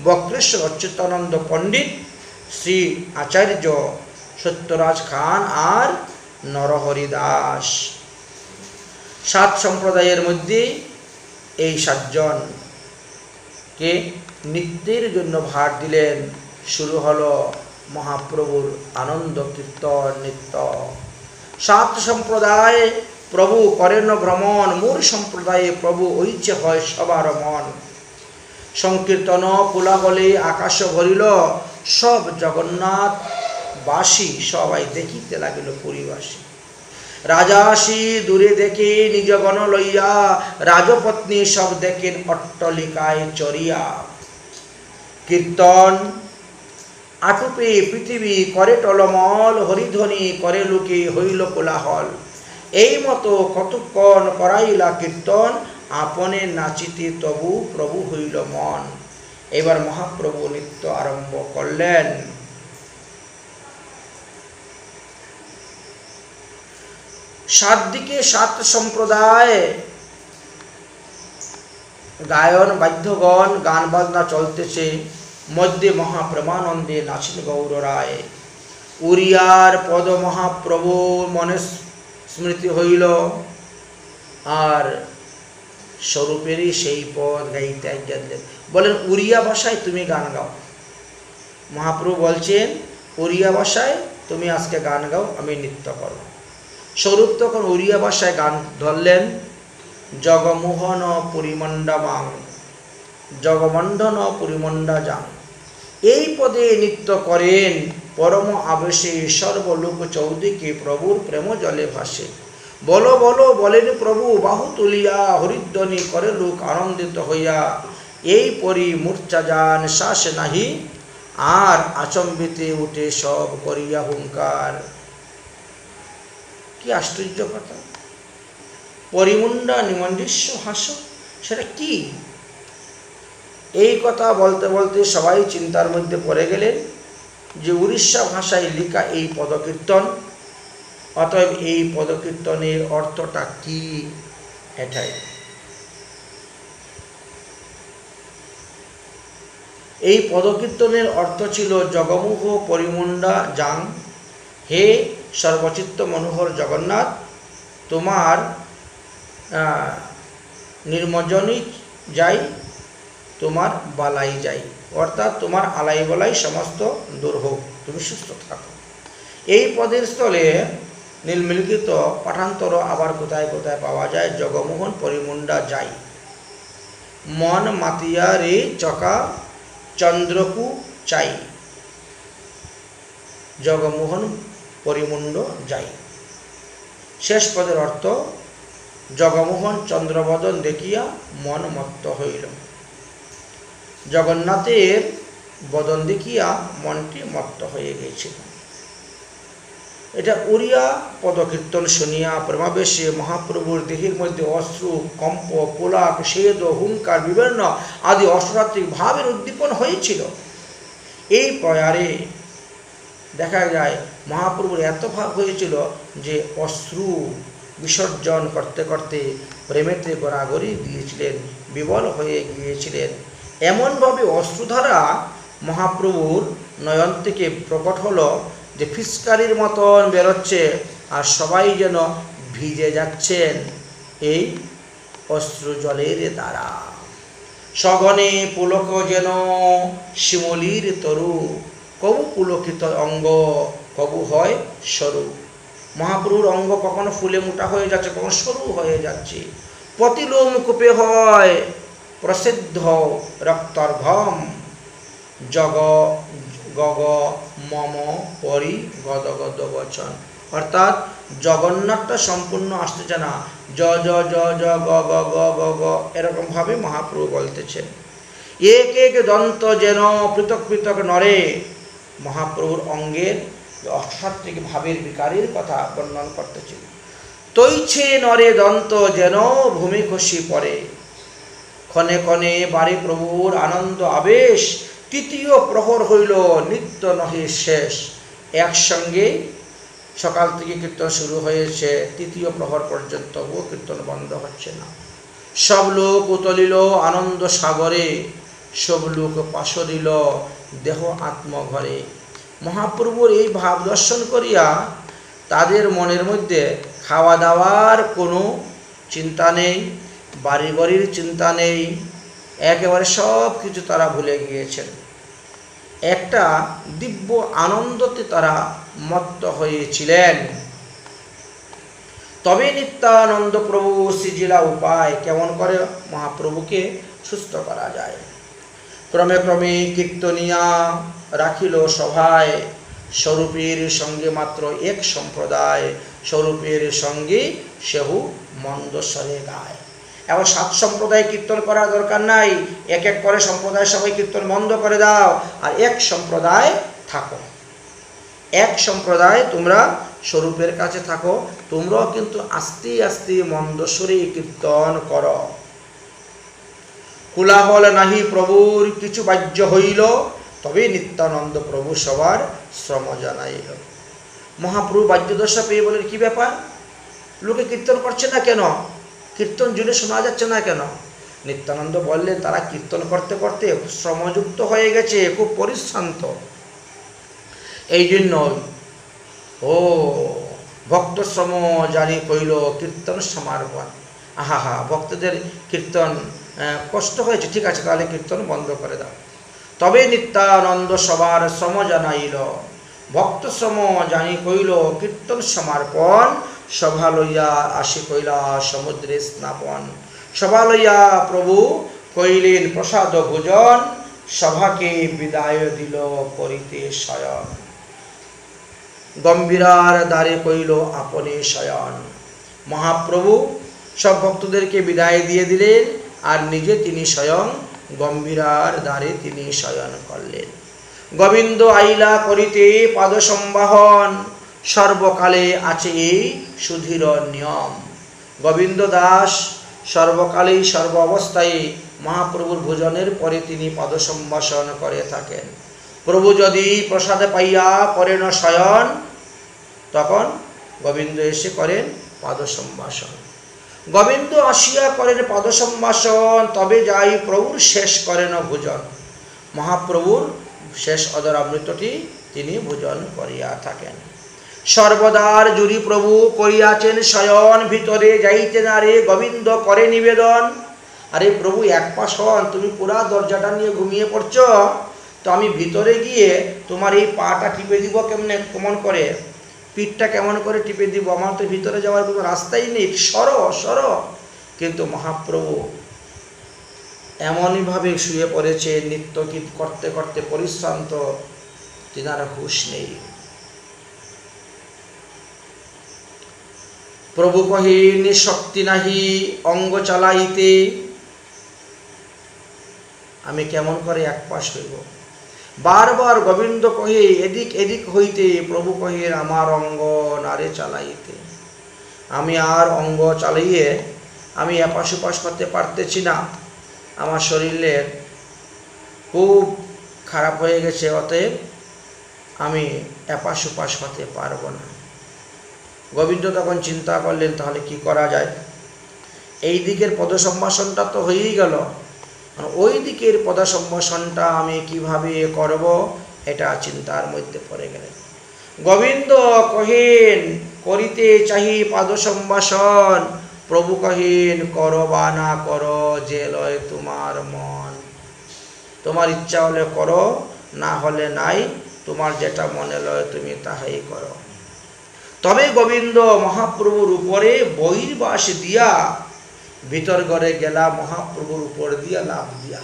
S1: বক্রেশ্বর অচ্যুতানন্দ পণ্ডিত, শ্রী আচার্য সত্যরাজ খান আর নরহরি দাস। সাত সম্প্রদায়ের মধ্যে এই সাতজনকে নৃত্যের জন্য ভার দিলেন। শুরু হলো মহাপ্রভুর আনন্দ কীর্তন নৃত্য। সাত সম্প্রদায় প্রভু করেন ভ্রমণ, মূল সম্প্রদায়ে প্রভু ঐচে হয় সবার মন। সংকীর্তন কোলাহলে আকাশ ভরিল, সব জগন্নাথবাসী সবাই দেখিতে লাগিল পুরীবাসী। রাজা আসি দূরে দেখে নিজ গণ লইয়া, রাজপত্নী সব দেখেন অট্টলিকায় চরিয়া। কীর্তন আটুপে পৃথিবী করে টলমল, হরিধ্বনি করে লোকে হইল কোলাহল। এই মতো কতক্ষণ করাইলা কীর্তন, আপনে নাচিতে তবু প্রভু হইল মন। এবার মহাপ্রভু নৃত্য আরম্ভ করলেন। সাত দিকে সাত সম্প্রদায়, গায়ন বাদ্যগণ, গান বাজনা চলতেছে। মধ্যে মহাপ্রমানন্দে নাচেন গৌর রায়। উড়িয়ার পদ মহাপ্রভু মনে স্মৃতি হইল, আর স্বরূপেরই সেই পদ গাইতে গেলেন। বলেন উড়িয়া ভাষায় তুমি গান গাও। মহাপ্রভু বলছেন উড়িয়া ভাষায় তুমি আজকে গান গাও, আমি নৃত্য করব। স্বরূপ তখন উড়িয়া ভাষায় গান ধরলেন। জগমোহন পরিমণ্ডামাং, জগমণ্ডন পরিমণ্ডা যাং। এই পদে নৃত্য করেন পরম আবেশে, সর্বলোক চৌদিকে প্রভুর প্রেম জলে ভাসে। বলো বলো বলেন প্রভু বাহু তুলিয়া, হরিধ্বনি করে লোক আনন্দিত হইয়া। এই পরি মূর্ছা যান শ্বাস নাহি, আর আচম্বিতে উঠে সব করিয়া হুঙ্কার। কি আশ্চর্য কথা! পরিমুন্ডা নিমন্ডিস্য হাস, সেটা কি? এই কথা বলতে বলতে সবাই চিন্তার মধ্যে পড়ে গেলেন যে উড়িষ্যা ভাষায় লেখা এই পদকীর্তন, অতএব এই পদকীর্তনের অর্থটা কি এটাই। এই পদকীর্তনের অর্থ ছিল জগমুখ পরিমুন্ডা যাং, হে সর্বচিত্ত মনোহর জগন্নাথ, তোমার নির্মজনই যাই, তোমার বালাই যাই, অর্থাৎ তোমার আলাই বলাই সমস্ত দূর হোক, তুমি সুস্থ থাকো। এই পদের স্থলে নীলমিলিখিত পাঠান্তর আবার কোথায় কোথায় পাওয়া যায়। জগমোহন পরিমুন্ডা যাই, মন মাতিয়া রে চকা চন্দ্রকু চাই। জগমোহন পরিমুন্ড যাই। শেষ পদের অর্থ জগমোহন চন্দ্রবদন দেখিয়া মন মত্ত হইল। জগন্নাথের বদন দেখিয়া মনটি মত্ত হয়ে গিয়েছিল। এটা উড়িয়া পদকীর্তন শুনিয়া প্রেমাবেশে মহাপ্রভুর দেহের মধ্যে অশ্রু, কম্প, পোলাক, সেদ, হুঙ্কার, বিভিন্ন আদি অষ্টাত্মিক ভাবের উদ্দীপন হয়েছিল। এই প্রয়ারে দেখা যায় মহাপ্রভুর এত ভাব হয়েছিল যে অশ্রু বিসর্জন করতে করতে প্রেমেতে গড়াগড়ি দিয়েছিলেন, বিবল হয়ে গিয়েছিলেন। এমনভাবে অশ্রুধারা মহাপ্রভুর নয়ন থেকে প্রকট হলো যে ফিসকারির মতন বেরোচ্ছে, আর সবাই যেন ভিজে যাচ্ছেন এই অশ্রু জলের দ্বারা। সগনে পুলক যেন শিমলির তরু, কবু পুলকিত অঙ্গ কবু হয় সরু। মহাপ্রভুর অঙ্গ কখনো ফুলে মোটা হয়ে যাচ্ছে, কখনো সরু হয়ে যাচ্ছে। পতিলোম কূপে হয় প্রসিদ্ধ রক্তর্ঘম, জগ গগ মম পরি গদ গদ বচন। অর্থাৎ জগন্নাথটা সম্পূর্ণ আসতেছে না, জ জ জ জ গ গ গ গ গ এরকমভাবে মহাপ্রভু বলতেছেন। এক এক দন্ত যেন পৃথক পৃথক নরে। মহাপ্রভুর অঙ্গের অষ্টাত্মিক ভাবের বিকারের কথা বর্ণন করতেছিল। তৈছে নরে দন্ত যেন ভূমি খসি পড়ে। ক্ষণে ক্ষণে বাড়ি প্রভুর আনন্দ আবেশ, তৃতীয় প্রহর হইল নিত্য নহে শেষ। একসঙ্গে সকাল থেকে কীর্তন শুরু হয়েছে, তৃতীয় প্রহর পর্যন্ত কীর্তন বন্ধ হচ্ছে না। সব লোক উতলিল আনন্দ সাগরে, সব লোক পাশরিল দেহ আত্মঘরে। মহাপ্রভুর এই ভাব দর্শন করিয়া তাদের মনের মধ্যে খাওয়া দাওয়ার কোনো চিন্তা নেই, বাড়িঘরের চিন্তা নেই, একেবারে সব কিছু তারা ভুলে গিয়েছেন। একটা দিব্য আনন্দতে তারা মত্ত হয়েছিলেন। তবে নিত্যানন্দ প্রভু সৃজিলা উপায় কেমন করে মহাপ্রভুকে সুস্থ করা যায়। ক্রমে ক্রমে কীর্তনিয়া রাখিল সভায়, স্বরূপের সঙ্গে মাত্র এক সম্প্রদায়, স্বরূপের সঙ্গে সেহু মন্দস্বরে গায়। এবং 7 সম্প্রদায় কীর্তন করার দরকার নাই, এক এক করে সম্প্রদায় সবাই কীর্তন বন্ধ করে দাও, আর এক সম্প্রদায় থাকো। এক সম্প্রদায় তোমরা স্বরূপের কাছে থাকো, তোমরাও কিন্তু আস্তে আস্তে মন্দস্বরে কীর্তন করো। কোলাহল নাহি প্রভুর কিছু বাহ্য হইল, তবে নিত্যানন্দ প্রভু সবার শ্রম জানাইল। মহাপ্রভু বাহ্যদশা পেয়ে বলেন, কি ব্যাপার, লোকে কীর্তন করছে না কেন, কীর্তন জুড়ে শোনা যাচ্ছে না কেন? নিত্যানন্দ বললেন, তারা কীর্তন করতে করতে শ্রমযুক্ত হয়ে গেছে, খুব পরিশ্রান্ত। এই জন্য ভক্ত শ্রম জারি কইল কীর্তন সমার্পণ। আহা, ভক্তদের কীর্তন কষ্ট হয়েছে, ঠিক আছে, তাহলে কীর্তন বন্ধ করে দাও। তবে নিত্যানন্দ সবার শ্রম জানাইল, ভক্ত শ্রম জানি কইল কীর্তন সমার্পণ। সভা লইয়া আসি কইলা সমুদ্রে স্নাপন। সভা লইয়া প্রভু কইলেন প্রসাদ ভোজন, সভাকে বিদায় দিল করিতে শয়ন। গম্ভীরার দ্বারে কইল আপনি শয়ন। মহাপ্রভু সব ভক্তদেরকে বিদায় দিয়ে দিলেন, আর নিজে তিনি স্বয়ং গম্ভীরার দ্বারে তিনি শয়ন করলেন। গোবিন্দ আইলা করিতে পাদ সম্বাহন, সর্বকালে আছে এই সুধীর নিয়ম। গোবিন্দ দাস সর্বকালেই সর্ব অবস্থায় মহাপ্রভুর ভোজনের পরে তিনি পদ সম্ভাষণ করে থাকেন। প্রভু যদি প্রসাদে পাইয়া করেন শয়ন, তখন গোবিন্দ এসে করেন পদ সম্ভাষণ। গোবিন্দ আসিয়া করেন পদ সম্ভাষণ, তবে যাই প্রভুর শেষ করেন ভোজন। মহাপ্রভুর শেষ অদরামৃতটি তিনি ভোজন করিয়া থাকেন। সর্বদার জুড়ি প্রভু করিয়াছেন শয়ন, ভিতরে যাইতে না রে গোবিন্দ করে নিবেদন। আরে প্রভু এক পাশ হন, তুমি পুরা দরজাটা নিয়ে ঘুমিয়ে পড়ছ, তো আমি ভিতরে গিয়ে তোমার এই পাটা টিপে দিব কেমন করে, পিঠটা কেমন করে টিপে দিব, আমার তো ভিতরে যাওয়ার কোনো রাস্তাই নেই, সর। কিন্তু মহাপ্রভু এমনইভাবে শুয়ে পড়েছে, নিত্য গীত করতে করতে পরিশ্রান্ত, তিনার হুঁশ নেই। প্রভু কহিন শক্তি নাহি অঙ্গ চালাইতে, আমি কেমন করে এক পাশ হইব। বারবার গোবিন্দ কহে এদিক এদিক হইতে, প্রভু কহে আমার অঙ্গ নারে চালাইতে। আমি আর অঙ্গ চালাইয়ে আমি এপাশ ওপাশ করতে পারতেছি না, আমার শরীরের খুব খারাপ হয়ে গেছে, অতএব আমি এপাশ ওপাশ হতে পারবো না। গোবিন্দ তখন চিন্তা করলেন, তাহলে কি করা যায়? এই দিকের পদসম্ভাষণটা তো হয়েই গেল, ওই দিকের পদসম্ভাষণটা আমি কিভাবে করব, এটা চিন্তার মধ্যে পড়ে গেলেন। গোবিন্দ কহেন করিতে চাহি পদসম্ভাষণ, প্রভু কহেন করো বা না করো যে লয় তোমার মন। তোমার ইচ্ছা হলে করো, না হলে নাই, তোমার যেটা মনে লয় তুমি তাহাই করো। তবে গোবিন্দ মহাপ্রভুর উপরে বহির্বাস দিয়া ভিতর ঘরে গেলা, মহাপ্রভুর উপর দিয়া লাভ দিয়া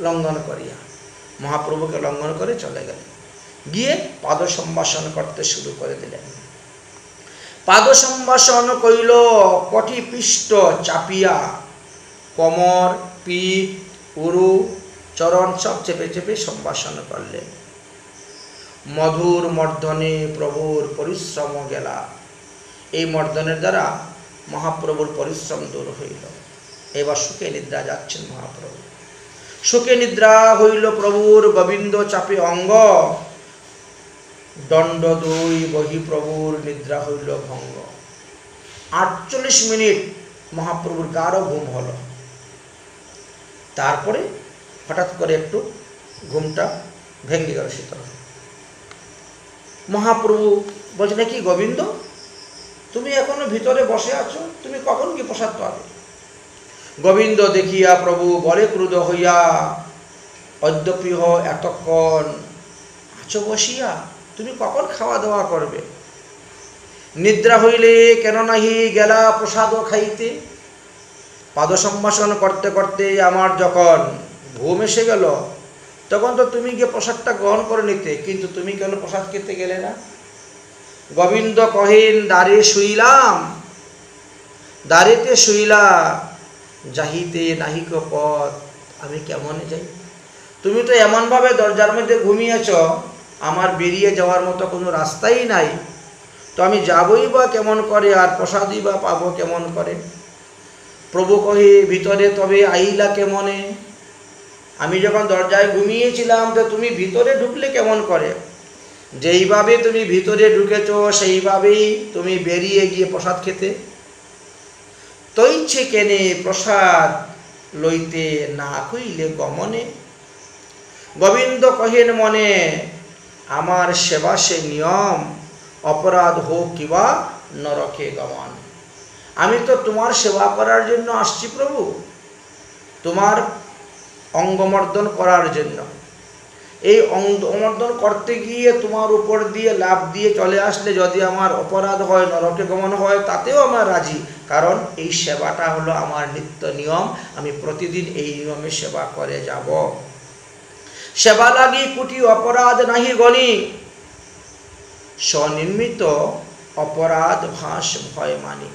S1: লঙ্ঘন করিয়া মহাপ্রভুকে লঙ্ঘন করে চলে গেলেন। গিয়ে পাদ সম্ভাষণ করতে শুরু করে দিলেন। পাদ সম্ভাষণ কইল কটি পৃষ্ঠ চাপিয়া, কোমর, পিঠ, উরু, চরণ সব চেপে চেপে সম্ভাষণ করলেন। মধুর মর্দনে প্রভুর পরিশ্রম গেলা। এই মর্দনের দ্বারা মহাপ্রভুর পরিশ্রম দূর হইল। এবার সুখে নিদ্রা যাচ্ছেন মহাপ্রভু। সুখে নিদ্রা হইল প্রভুর, গোবিন্দ চাপে অঙ্গ, দণ্ড দুই বহি প্রভুর নিদ্রা হইল ভঙ্গ। 48 মিনিট মহাপ্রভুর গাঢ় ঘুম হলো। তারপরে হঠাৎ করে একটু ঘুমটা ভেঙে গেল শীতল। মহাপ্রভু বলছে নাকি, গোবিন্দ তুমি এখনো ভিতরে বসে আছো, তুমি কখন কি প্রসাদ পাবে? গোবিন্দ দেখিয়া প্রভু বলে ক্রুদ্ধ হইয়া, অদ্যপি এতক্ষণ আছো বসিয়া, তুমি কখন খাওয়া দাওয়া করবে? নিদ্রা হইলে কেন নাহি গেলা প্রসাদ খাইতে? পাদ সম্ভাষণ করতে করতে আমার যখন ঘুম এসে গেল, তখন তো তুমি গিয়ে প্রসাদটা গ্রহণ করে নিতে, কিন্তু তুমি কেন প্রসাদ খেতে গেলে না? গোবিন্দ কহেন, দ্বারে শুইলাম, দ্বারেতে শুইলা, যাহিতে নাহিক পথ, আমি কেমনে যাই? তুমি তো এমনভাবে দরজার মধ্যে ঘুমিয়েছ, আমার বেরিয়ে যাওয়ার মতো কোনো রাস্তাই নাই, তো আমি যাবই বা কেমন করে, আর প্রসাদই বা পাবো কেমন করে? প্রভু কহে, ভিতরে তবে আইলা কেমনে? আমি যখন দরজায় ঘুমিয়েছিলাম, তো তুমি ভিতরে ঢুকলে কেমন করে? যেইভাবে তুমি ভিতরে ঢুকেছ, সেইভাবেই তুমি বেরিয়ে গিয়ে প্রসাদ খেতে। তৈছে কেনে প্রসাদ লইতে না কইলে গমনে? গোবিন্দ কহেন মনে, আমার সেবা সে নিয়ম, অপরাধ হোক কিবা নরকে গমন। আমি তো তোমার সেবা করার জন্য আসছি প্রভু, তোমার অঙ্গমর্দন করার জন্য। এই অঙ্গমর্দন করতে গিয়ে তোমার উপর দিয়ে লাভ দিয়ে চলে আসলে যদি আমার অপরাধ হয়, নরকে গমন হয়, তাতেও আমার রাজি, কারণ এই সেবাটা হলো আমার নিত্য নিয়ম, আমি প্রতিদিন এই নিয়মে সেবা করে যাব। সেবা লাগি কুটি অপরাধ নাহি গণি, স্বনির্মিত অপরাধ ভাস ভয় মানি।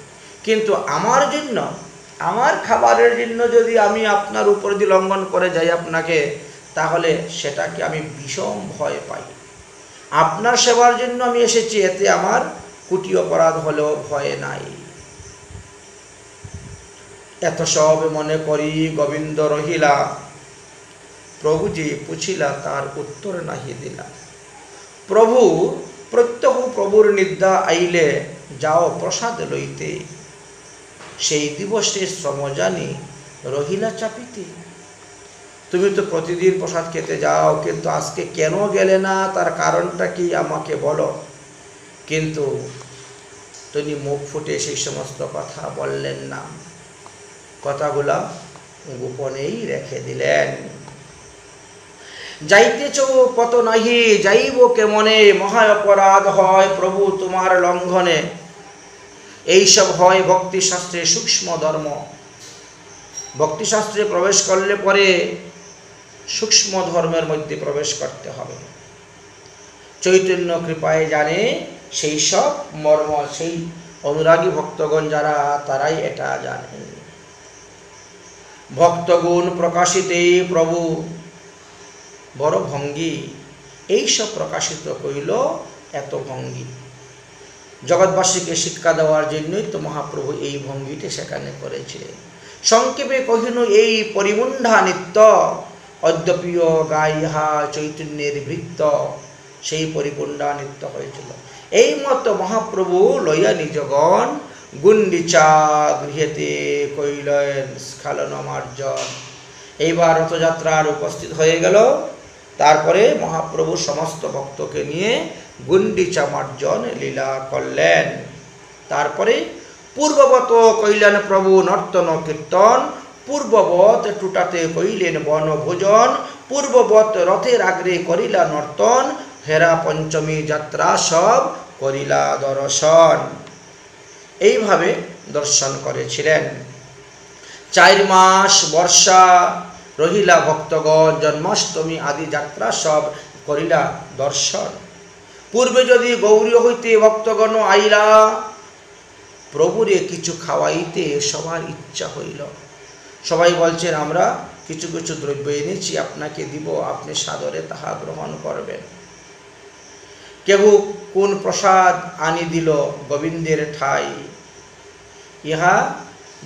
S1: কিন্তু আমার জন্য, আমার খাবারের জন্য যদি আমি আপনার উপর দিয়ে লঙ্ঘন করে যাই আপনাকে, তাহলে সেটাকে আমি ভীষণ ভয় পাই। আপনার সেবার জন্য আমি এসেছি, এতে আমার কুটি অপরাধ হলেও ভয় নাই। এত সব মনে করি গোবিন্দ রহিলা, প্রভু যে পুছিলা তার উত্তর নাহি দিলা। প্রভু প্রত্যহ প্রভুর নিদ্রা আইলে যাও প্রসাদ লইতে, সেই দিবসে শ্রম জানি রহিলা চাপিতে। তুমি তো প্রতিদিন প্রসাদ খেতে যাও, কিন্তু আজকে কেন গেলে না, তার কারণটা কি আমাকে বলো। কিন্তু তিনি মুখ ফুটে সেই সমস্ত কথা বললেন না, কথাগুলা গোপনেই রেখে দিলেন। যাইতেছ কত নাহি যাইব কেমনে, মহা অপরাধ হয় প্রভু তোমার লঙ্ঘনে। এইসব হয় ভক্তিশাস্ত্রে সূক্ষ্ম ধর্ম। ভক্তিশাস্ত্রে প্রবেশ করলে পরে সূক্ষ্ম ধর্মের মধ্যে প্রবেশ করতে হবে। চৈতন্য কৃপায় জানে সেই সব মর্ম, সেই অনুরাগী ভক্তগণ যারা, তারাই এটা জানেন। ভক্তগুণ প্রকাশিতে প্রভু বড় ভঙ্গি, এইসব প্রকাশিত কইল এত ভঙ্গি। জগৎবাসীকে শিক্ষা দেওয়ার জন্যই তো মহাপ্রভু এই ভঙ্গিটি সেখানে করেছিলেন। সংক্ষেপে কহিনু এই পরিমুণ্ডা নিত্য, অদ্যপীয় গাইহা চৈতন্যের ভৃত্য। সেই পরিপুণ্ডা নিত্য হয়েছিল। এই মতো মহাপ্রভু লইয়া নিজগণ গুন্ডিচা গৃহেতে কইলেন স্খালন মার্জন। এইবার রথযাত্রার উপস্থিত হয়ে গেল। তারপরে মহাপ্রভু সমস্ত ভক্তকে নিয়ে গুন্ডিচা মার্জন লীলা করলেন। তারপরে পূর্ববত কইলেন প্রভু নর্তন কীর্তন, পূর্ববৎ টুটাতে কইলেন বনভোজন, পূর্ববৎ রথের আগ্রে করিলা নর্তন, হেরা পঞ্চমী যাত্রা সব করিলা দর্শন। এইভাবে দর্শন করেছিলেন। 4 মাস বর্ষা রহিলা ভক্তগণ, জন্মাষ্টমী আদি যাত্রা সব করিলা দর্শন। পূর্বে যদি গৌরী হইতে ভক্তগণ আইলা, প্রভুরে কিছু খাওয়াইতে সবার ইচ্ছা হইল। সবাই বলছেন আমরা কিছু কিছু দ্রব্য এনেছি, আপনাকে দিব, আপনি সাদরে তাহা গ্রহণ করবেন। কেহ কোন প্রসাদ আনি দিল গোবিন্দের ঠাই, ইহা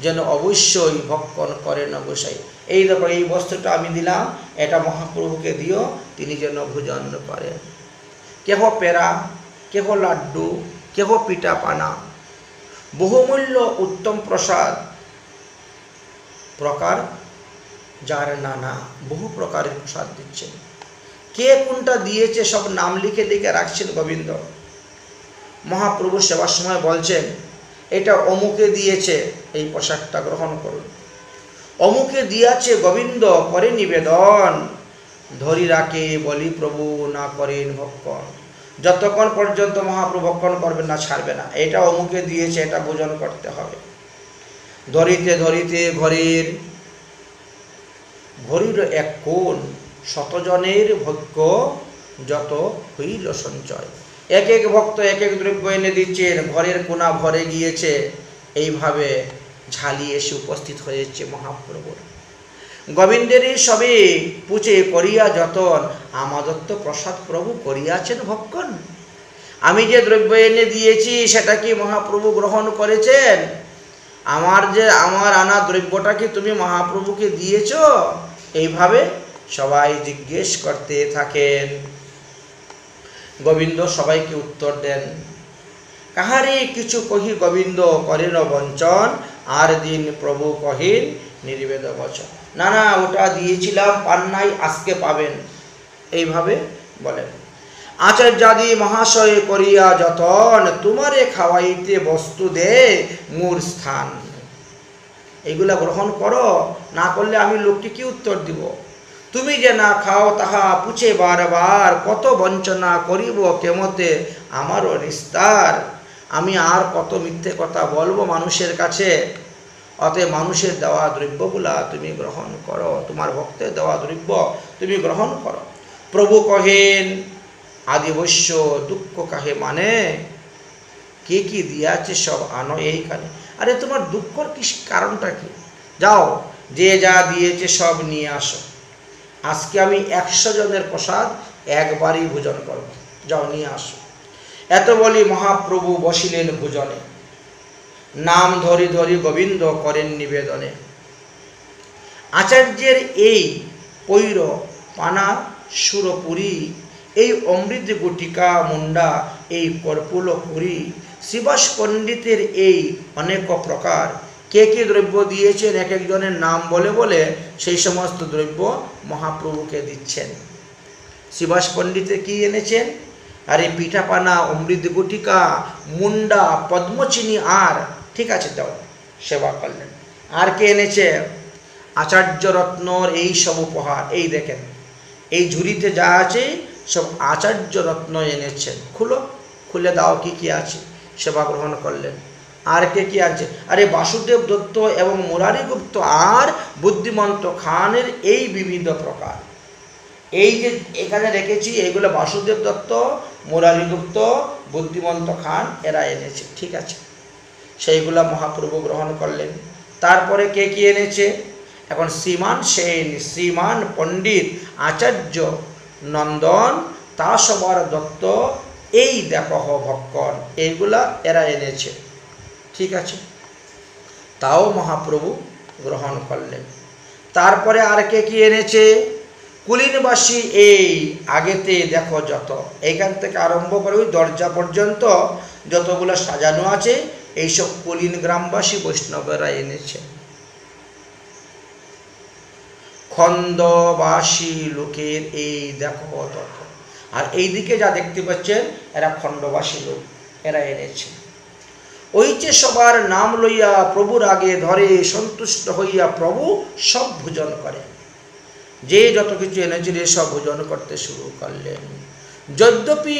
S1: যেন অবশ্যই ভক্ষণ করেন গোসাই। এই দেখো এই বস্ত্রটা আমি দিলাম, এটা মহাপ্রভুকে দিও, তিনি যেন ভোজন করেন। কেহ পেরা, কেহ লাড্ডু, কেহ পিঠা পানা, বহুমূল্য উত্তম প্রসাদ প্রকার যার নানা, বহু প্রকারের প্রসাদ দিচ্ছেন। কে কোনটা দিয়েছে সব নাম লিখে লিখে রাখছেন গোবিন্দ। মহাপ্রভু সেবার সময় বলছেন, এটা অমুকে দিয়েছে, এই প্রসাদটা গ্রহণ করুন। অমুকে দিয়েছে গোবিন্দ করে নিবেদন, ধরি রাখে বলি প্রভু না করেন ভক্ষণ। যতক্ষণ পর্যন্ত মহাপ্রভু ভক্ষণ করবেন না, ছাড়বে না। এটা অমুকে দিয়েছে, এটা ভোজন করতে হবে। ধরিতে ধরিতে ঘড়ির এক কোণ, শতজনের ভোগ্য যত হইল সঞ্চয়। এক এক ভক্ত এক এক দ্রব্য এনে দিচ্ছেন, ঘরের কোণা ভরে গিয়েছে। এইভাবে ঝালিয়ে এসে উপস্থিত হয়েছে মহাপ্রভুর। গোবিন্দেরই সবে পুজে করিয়া যতন, আমাদত্ত প্রসাদ প্রভু করিয়াছেন ভক্ষণ। আমি যে দ্রব্য এনে দিয়েছি সেটা কি মহাপ্রভু গ্রহণ করেছেন? আমার আনা দ্রব্যটা কি তুমি মহাপ্রভুকে দিয়েছ? এইভাবে সবাই জিজ্ঞেস করতে থাকেন। গোবিন্দ সবাইকে উত্তর দেন, কাহারে কিছু কহি গোবিন্দ করেন বঞ্চন, আর দিন প্রভু কহিন নির্বেদ বচন। না না, ওটা দিয়েছিলাম, পান নাই, আজকে পাবেন। এইভাবে বলেন। আচার্যাদি মহাশয় করিয়া যতন, তোমারে খাওয়াইতে বস্তু দে মূর স্থান। এইগুলা গ্রহণ করো, না করলে আমি লোককে কি উত্তর দিব? তুমি যে না খাও তাহা পুছে বারবার, কত বঞ্চনা করিব কেমতে আমারও নিস্তার। আমি আর কত মিথ্যে কথা বলবো মানুষের কাছে? অতএব মানুষের দেওয়া দ্রব্যগুলা তুমি গ্রহণ করো, তোমার ভক্তের দেওয়া দ্রব্য তুমি গ্রহণ করো। প্রভু কহেন আদিবশ্য দুঃখ কাহে মানে, কে কি দিয়াছে সব আনো এইখানে। আরে তোমার দুঃখর কি কারণটা কি? যাও, যে যা দিয়েছে সব নিয়ে আসো। আজকে আমি 100 জনের প্রসাদ একবারই ভোজন করব, যাও নিয়ে আসো। এত বলি মহাপ্রভু বসিলেন ভোজনে, নাম ধরি ধরি গোবিন্দ করেন নিবেদনে। আচার্যের এই পৈর পানা সুরপুরী, এই অমৃত গুটিকা মুন্ডা, এই কর্পুল পুরী, শ্রীবাস পণ্ডিতের এই অনেক প্রকার। কে কে দ্রব্য দিয়েছেন এক একজনের নাম বলে বলে সেই সমস্ত দ্রব্য মহাপ্রভুকে দিচ্ছেন। শ্রীবাস পণ্ডিতে কি এনেছেন? আরে পিঠাপানা, অমৃত গুটিকা, মুন্ডা, পদ্মচিনি, আর ঠিক আছে দাও, সেবা করলেন। আর কে এনেছে? আচার্য রত্নর এই সব উপহার। এই দেখেন, এই ঝুড়িতে যা আছে সব আচার্য রত্ন এনেছেন। খুলে দাও কি কি আছে। সেবা গ্রহণ করলেন। আর কে কি আছে? আরে বাসুদেব দত্ত এবং মুরারি গুপ্ত আর বুদ্ধিমন্ত খানের এই বিবিধ প্রকার। এই যে এখানে রেখেছি, এইগুলো বাসুদেব দত্ত, মুরারি গুপ্ত, বুদ্ধিমন্ত খান এরা এনেছে। ঠিক আছে, সেইগুলা মহাপ্রভু গ্রহণ করলেন। তারপরে কে কি এনেছে? এখন শ্রীমান সেন, শ্রীমান পণ্ডিত, আচার্য নন্দন, তা সবার দত্ত, এই দেখহ ভক্ষণ, এইগুলা এরা এনেছে। ঠিক আছে, তাও মহাপ্রভু গ্রহণ করলেন। তারপরে আর কে কি এনেছে? কুলিনবাসী এই আগেতে দেখো যত, এইখান থেকে আরম্ভ করে ওই দরজা পর্যন্ত যতগুলো সাজানো আছে, এইসব কুলিন গ্রামবাসী বৈষ্ণবেরা এনেছে। খণ্ডবাসী লোকের এই দেখো তত। আর এইদিকে যা দেখতে পাচ্ছেন এরা খণ্ডবাসী লোক, এরা এনেছে। ওই যে সবার নাম লইয়া প্রভুর আগে ধরে, সন্তুষ্ট হইয়া প্রভু সব ভোজন করে। যে যত কিছু এনেছিল সব ভোজন করতে শুরু করলেন। যদ্যপি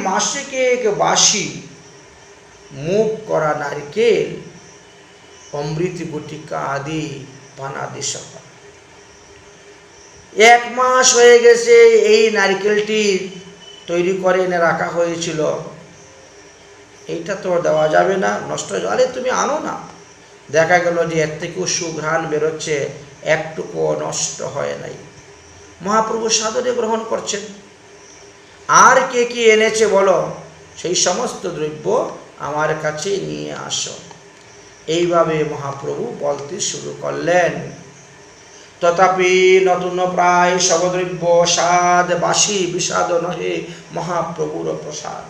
S1: মাসিক এক বাসি, মুখ করা নারকেল, অমৃত গুটিকা আদি পানাদি সহ। 1 মাস হয়ে গেছে এই নারকেলটি তৈরি করে এনে রাখা হয়েছিল। এইটা তো দেওয়া যাবে না, নষ্ট হয়ে যাবে। আরে তুমি আনো না। দেখা গেল যে এর থেকেও সুঘ্রাণ বেরোচ্ছে, একটুকুও নষ্ট হয় নাই। মহাপ্রভু সাদরে গ্রহণ করছেন। আর কে কি এনেছে বলো? সেই সমস্ত দ্রব্য আমার কাছে নিয়ে আসো। এইভাবে মহাপ্রভু বলতে শুরু করলেন। তথাপি নতুন প্রায় সবদ্রব্য স্বাদ বাসি বিষাদ নহে মহাপ্রভুর প্রসাদ।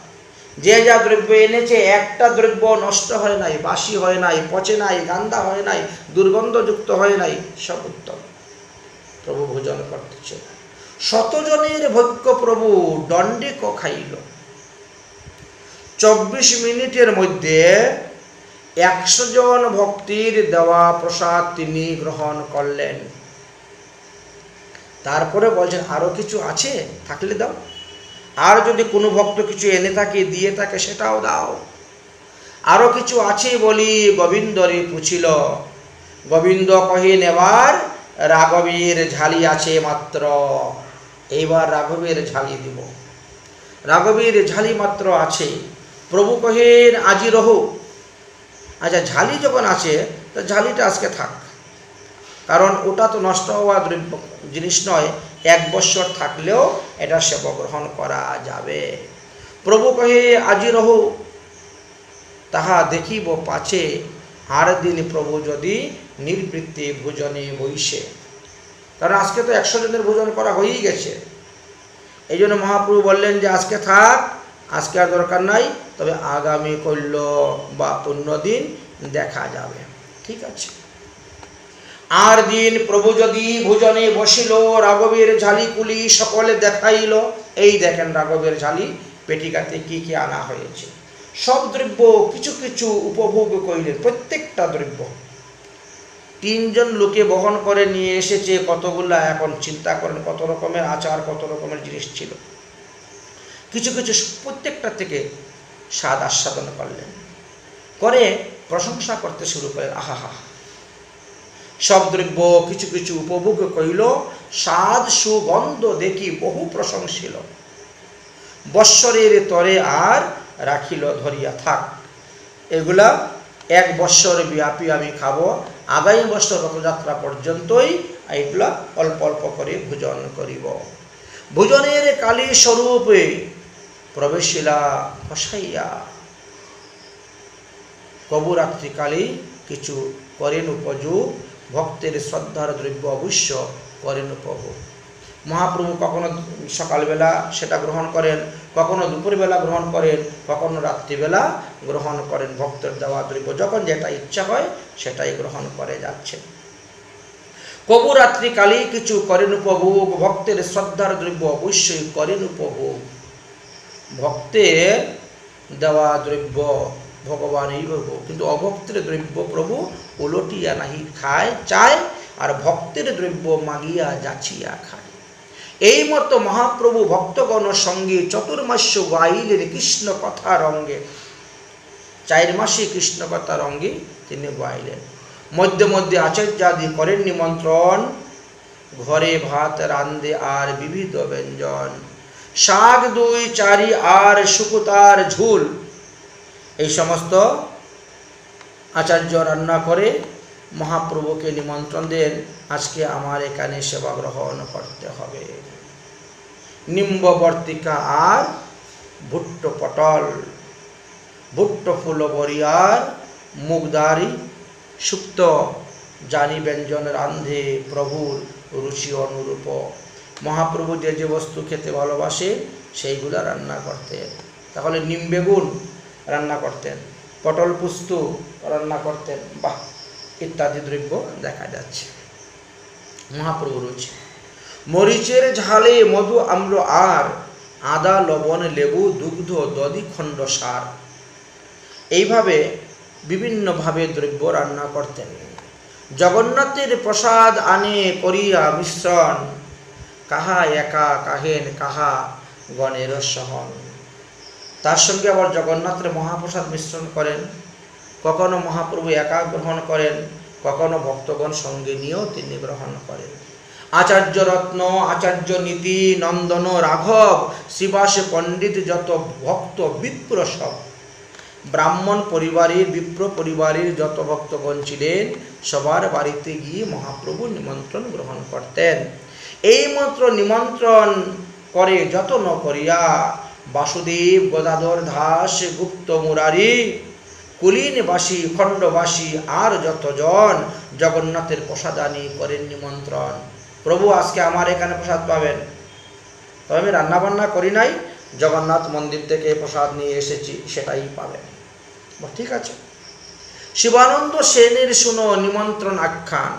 S1: যে যা দ্রব্য এনেছে একটা দ্রব্য নষ্ট হয় নাই, বাসি হয় নাই, পচে নাই, গান্দা হয় নাই, দুর্গন্ধযুক্ত হয় নাই, সব উত্তম। প্রভু ভোজন করতেছে। শতজনের ভক্ষ প্রভু দণ্ডে খাইল। 24 মিনিটের মধ্যে 100 জন ভক্তির দেওয়া প্রসাদ তিনি গ্রহণ করলেন। তারপরে বলছেন আরো কিছু আছে, থাকলে দাও। আর যদি কোনো ভক্ত কিছু এনে থাকে, দিয়ে থাকে, সেটাও দাও। আরো কিছু আছে বলি গোবিন্দরে পুছিল। গোবিন্দ কহে নেবার রাঘবের ঝালি আছে মাত্র। এইবার রাঘবের ঝালি দিব। রাঘবের ঝালি মাত্র আছে। প্রভু কহেন আজি রহো। আচ্ছা, ঝালি যখন আছে তো ঝালিটা আজকে থাক, কারণ ওটা তো নষ্ট হওয়া দ্রব্য জিনিস নয়। 1 বৎসর থাকলেও এটা সেবা গ্রহণ করা যাবে। প্রভু কহে আজি রহো, তাহা দেখিব পাছে আর দিন প্রভু যদি নির্বৃত্তি ভোজনে বইসে। কারণ আজকে তো 100 জনের ভোজন করা হয়েই গেছে। এই জন্য মহাপ্রভু বললেন যে আজকে থাক, আজকে আর দরকার নাই, তবে আগামী কল্য বা অন্য দিন দেখা যাবে। ঠিক আছে। আর দিন প্রভু যদি ভোজনে বসিল, রাঘবের ঝালি কুলি সকলে দেখাইল। এই দেখেন রাঘবের ঝালি পেটিকাতে কি কি আনা হয়েছে। সব দ্রব্য কিছু কিছু উপভোগ করিলেন। প্রত্যেকটা দ্রব্য 3 জন লোকে বহন করে নিয়ে এসেছে কতগুলা। এখন চিন্তা করেন কত রকমের আচার, কত রকমের জিনিস ছিল। কিছু কিছু প্রত্যেকটা থেকে স্বাদ আস্বাদন করলেন, করে প্রশংসা করতে শুরু করেন। আহা, সব দ্রব্য কিছু কিছু উপভোগ করিল। স্বাদ সুগন্ধ দেখি বহু প্রশংসিল। বৎসরের তরে আর রাখিল ধরিয়া থাক। এগুলা 1 বৎসর ব্যাপী আমি খাবো। আগামী বছর রথযাত্রা পর্যন্তই এইগুলা অল্প অল্প করে ভোজন করিব। ভোজনের কালী স্বরূপে প্রবেশিলা কষাইয়া। কবুরাত্রিকালে কিছু করেন উপযোগ। ভক্তের শ্রদ্ধার দ্রব্য অবশ্য করেন উপভোগ। মহাপ্রভু কখনো সকালবেলা সেটা গ্রহণ করেন, কখনো দুপুরবেলা গ্রহণ করেন, কখনো রাত্রিবেলা গ্রহণ করেন। ভক্তের দেওয়া দ্রব্য যখন যেটা ইচ্ছা হয় সেটাই গ্রহণ করে যাচ্ছেন। কবুরাত্রিকালে কিছু করেন উপভোগ। ভক্তের শ্রদ্ধার দ্রব্য অবশ্যই করেন উপভোগ। ভক্তের দেওয়া দ্রব্য ভগবানই ভোগ, কিন্তু অভক্তের দ্রব্য প্রভু উলটিয়া নাহি খায় চায়, আর ভক্তের দ্রব্য মাগিয়া যাচিয়া খায়। এই মতো মহাপ্রভু ভক্তগণ সঙ্গে চতুর্মাস্য গাইলেন কৃষ্ণ কথা রঙ্গে। 4 মাসে কৃষ্ণ কথা রঙ্গে তিনি গাইলেন। মধ্যে মধ্যে আচার্যাদি করেন নিমন্ত্রণ। ঘরে ভাত রান্ধে আর বিবিধ ব্যঞ্জন। শাক 2 চারি আর শুকুতার ঝুল। এই সমস্ত আচার্য রান্না করে মহাপ্রভুকে নিমন্ত্রণ দেন, আজকে আমার এখানে সেবা গ্রহণ করতে হবে। নিম্ববর্তিকা আর ভুট্টো পটল, ভুট্টো ফুল বরিয়ার মুগদারি সুক্ত। জানি ব্যঞ্জন রান্ধে প্রভুর রুচি অনুরূপ। মহাপ্রভু যে যে বস্তু খেতে ভালোবাসে সেইগুলা রান্না করতেন। তাহলে নিম বেগুন রান্না করতেন, পটল পুস্তু রান্না করতেন, বাহ, ইত্যাদি দ্রব্য দেখা যাচ্ছে মহাপ্রভু রুচি। মরিচের ঝালে মধু আম্র আর আদা লবণ লেবু দুগ্ধ দধি খণ্ড সার। এইভাবে বিভিন্নভাবে দ্রব্য রান্না করতেন। জগন্নাথের প্রসাদ আনে করিয়া মিশ্রণ। কাহা একা কাহেন কাহা গণের সহন। তার সঙ্গে আবার জগন্নাথের মহাপ্রসাদ মিশ্রণ করেন। কখনো মহাপ্রভু একা গ্রহণ করেন, কখনো ভক্তগণ সঙ্গে নিয়েও তিনি গ্রহণ করেন। আচার্য রত্ন, আচার্য নীতি, নন্দন রাঘব, শ্রীবাস পণ্ডিত, যত ভক্ত বিপ্র সব। ব্রাহ্মণ পরিবারের বিপ্র পরিবারের যত ভক্তগণ ছিলেন সবার বাড়িতে গিয়ে মহাপ্রভু নিমন্ত্রণ গ্রহণ করতেন। এইমাত্র নিমন্ত্রণ করে যত্ন করিয়া বাসুদেব, গদাধর দাস, গুপ্ত মুরারি, কুলীনবাসী খণ্ডবাসী আর যতজন জগন্নাথের প্রসাদানি করেন নিমন্ত্রণ। প্রভু আজকে আমার এখানে প্রসাদ পাবেন, তবে আমি রান্নাবান্না করি নাই, জগন্নাথ মন্দির থেকে প্রসাদ নিয়ে এসেছি, সেটাই পাবেন। ঠিক আছে। শিবানন্দ সেনের শুনো নিমন্ত্রণ আখ্যান।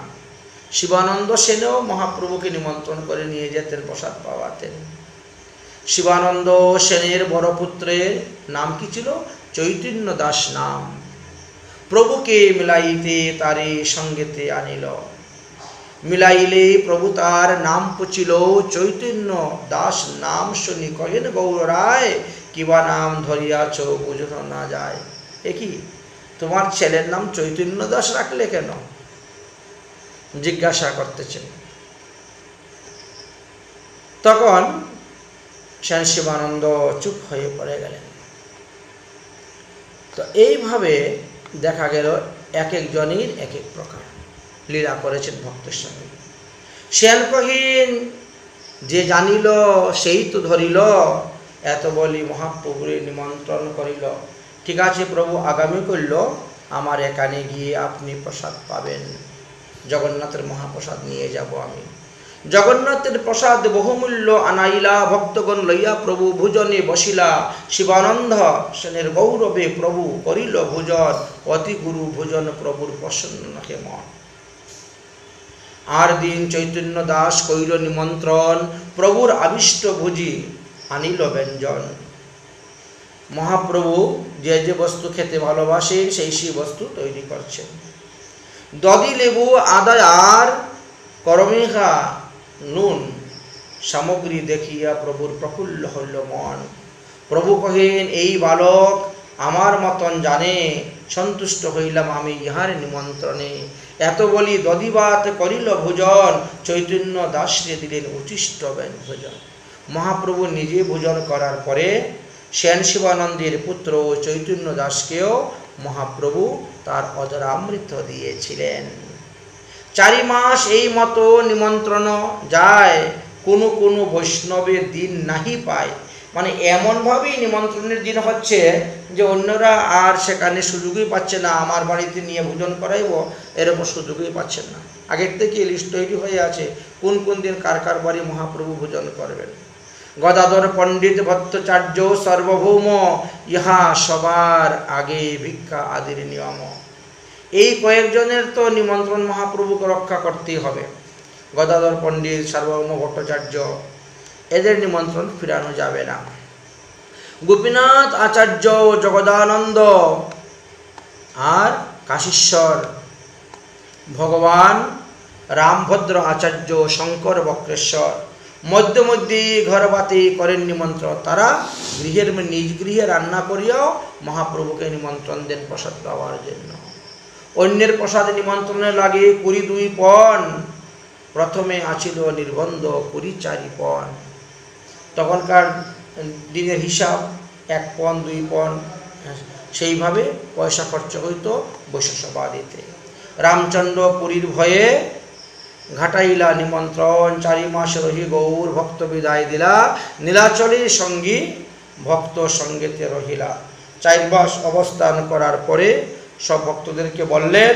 S1: শিবানন্দ সেনও মহাপ্রভুকে নিমন্ত্রণ করে নিয়ে যেতেন, প্রসাদ পাওয়াতেন। শিবানন্দ সেনের বড় পুত্রের নাম কি ছিল? চৈতন্য দাস নাম। প্রভুকে মিলাইতে তারে সঙ্গেতে আনিল। মিলাইলে প্রভু তার নাম পুছিল চৈতন্য দাস নাম শুনি কহেন গৌর রায়, কিবা নাম ধরিয়াছ বুঝনো না যায়। এ কি, তোমার ছেলের নাম চৈতন্য দাস রাখলে কেন? জিজ্ঞাসা করতেছেন। তখন সেন শিবানন্দ চুপ হয়ে পড়ে গেলেন। তো এইভাবে দেখা গেল এক একজনের এক এক প্রকার লীলা করেছেন ভক্তের সঙ্গে। সেন কহিন যে জানিল সেই তো ধরিল, এত বলি মহাপ্রভুর নিমন্ত্রণ করিল। ঠিক আছে প্রভু, আগামী করল আমার এখানে গিয়ে আপনি প্রসাদ পাবেন, জগন্নাথের মহাপ্রসাদ নিয়ে যাব আমি। জগন্নাথের প্রসাদ বহুমূল্য আনাইলা, ভক্তগণ লইয়া প্রভু ভোজনে বসিলা। শিবানন্দ সেনের গৌরবে প্রভু করিল ভোজন, অতি গুরু ভোজন প্রভুর প্রসন্ন নহে মন। আর দিন চৈতন্য দাস কইল নিমন্ত্রণ, প্রভুর আবিষ্ট ভোজি আনিল ব্যঞ্জন। মহাপ্রভু যে যে বস্তু খেতে ভালোবাসেন সেই সেই বস্তু তৈরি করছেন। দধি লেবু আদা আর করমেঘা নুন সামগ্রী দেখিয়া প্রভুর প্রফুল্ল হইল মন। প্রভু কহেন এই বালক আমার মতন জানে, সন্তুষ্ট হইলাম আমি ইহার নিমন্ত্রণে। এত বলি দধিবাত করিল ভোজন, চৈতন্য দাসরে দিলেন উচিষ্ট ভোজন। মহাপ্রভু নিজে ভোজন করার পরে সেন শিবানন্দের পুত্র চৈতন্য দাসকেও মহাপ্রভু তার অজরামৃত দিয়েছিলেন। 4 মাস এই মতো নিমন্ত্রণ যায়, কোনো কোনো বৈষ্ণবের দিন নাহি পায়। মানে এমনভাবেই নিমন্ত্রণের দিন হচ্ছে যে অন্যরা আর সেখানে সুযোগই পাচ্ছে না, আমার বাড়িতে নিয়ে ভোজন করাইব, এরকম সুযোগই পাচ্ছেন না। আগের থেকে লিস্ট তৈরি হয়ে আছে কোন কোন দিন কার কার বাড়ি মহাপ্রভু ভোজন করবেন। গদাধর পণ্ডিত ভট্টাচার্য সার্বভৌম, ইহা সবার আগে ভিক্ষা আদির নিয়ম। এই কয়েকজনের তো নিমন্ত্রণ মহাপ্রভুকে রক্ষা করতেই হবে। গদাধর পণ্ডিত, সার্বভৌম ভট্টাচার্য, এদের নিমন্ত্রণ ফিরানো যাবে না। গোপীনাথ আচার্য, জগদানন্দ আর কাশীশ্বর, ভগবান রামভদ্র আচার্য, শঙ্কর বক্রেশ্বর মধ্যে মধ্যে ঘরবাতি করেন নিমন্ত্রণ। তারা গৃহের নিজ গৃহে রান্না করিয়াও মহাপ্রভুকে নিমন্ত্রণ দেন প্রসাদ পাওয়ার জন্য। অন্যের প্রসাদ নিমন্ত্রণে লাগে 22 পণ, প্রথমে আছিল নির্বন্ধ 24 পণ। তখনকার দিনের হিসাব 1 পণ 2 পণ, সেইভাবে পয়সা খরচ হইতো বৈশ্যসভা দিতে। রামচন্দ্র পুরীর ভয়ে ঘাটাইলা নিমন্ত্রণ, 4 মাস রহি গৌর ভক্ত বিদায় দিলা, নীলাচলের সঙ্গী ভক্ত সঙ্গেতে রহিলা। 4 মাস অবস্থান করার পরে সব ভক্তদেরকে বললেন,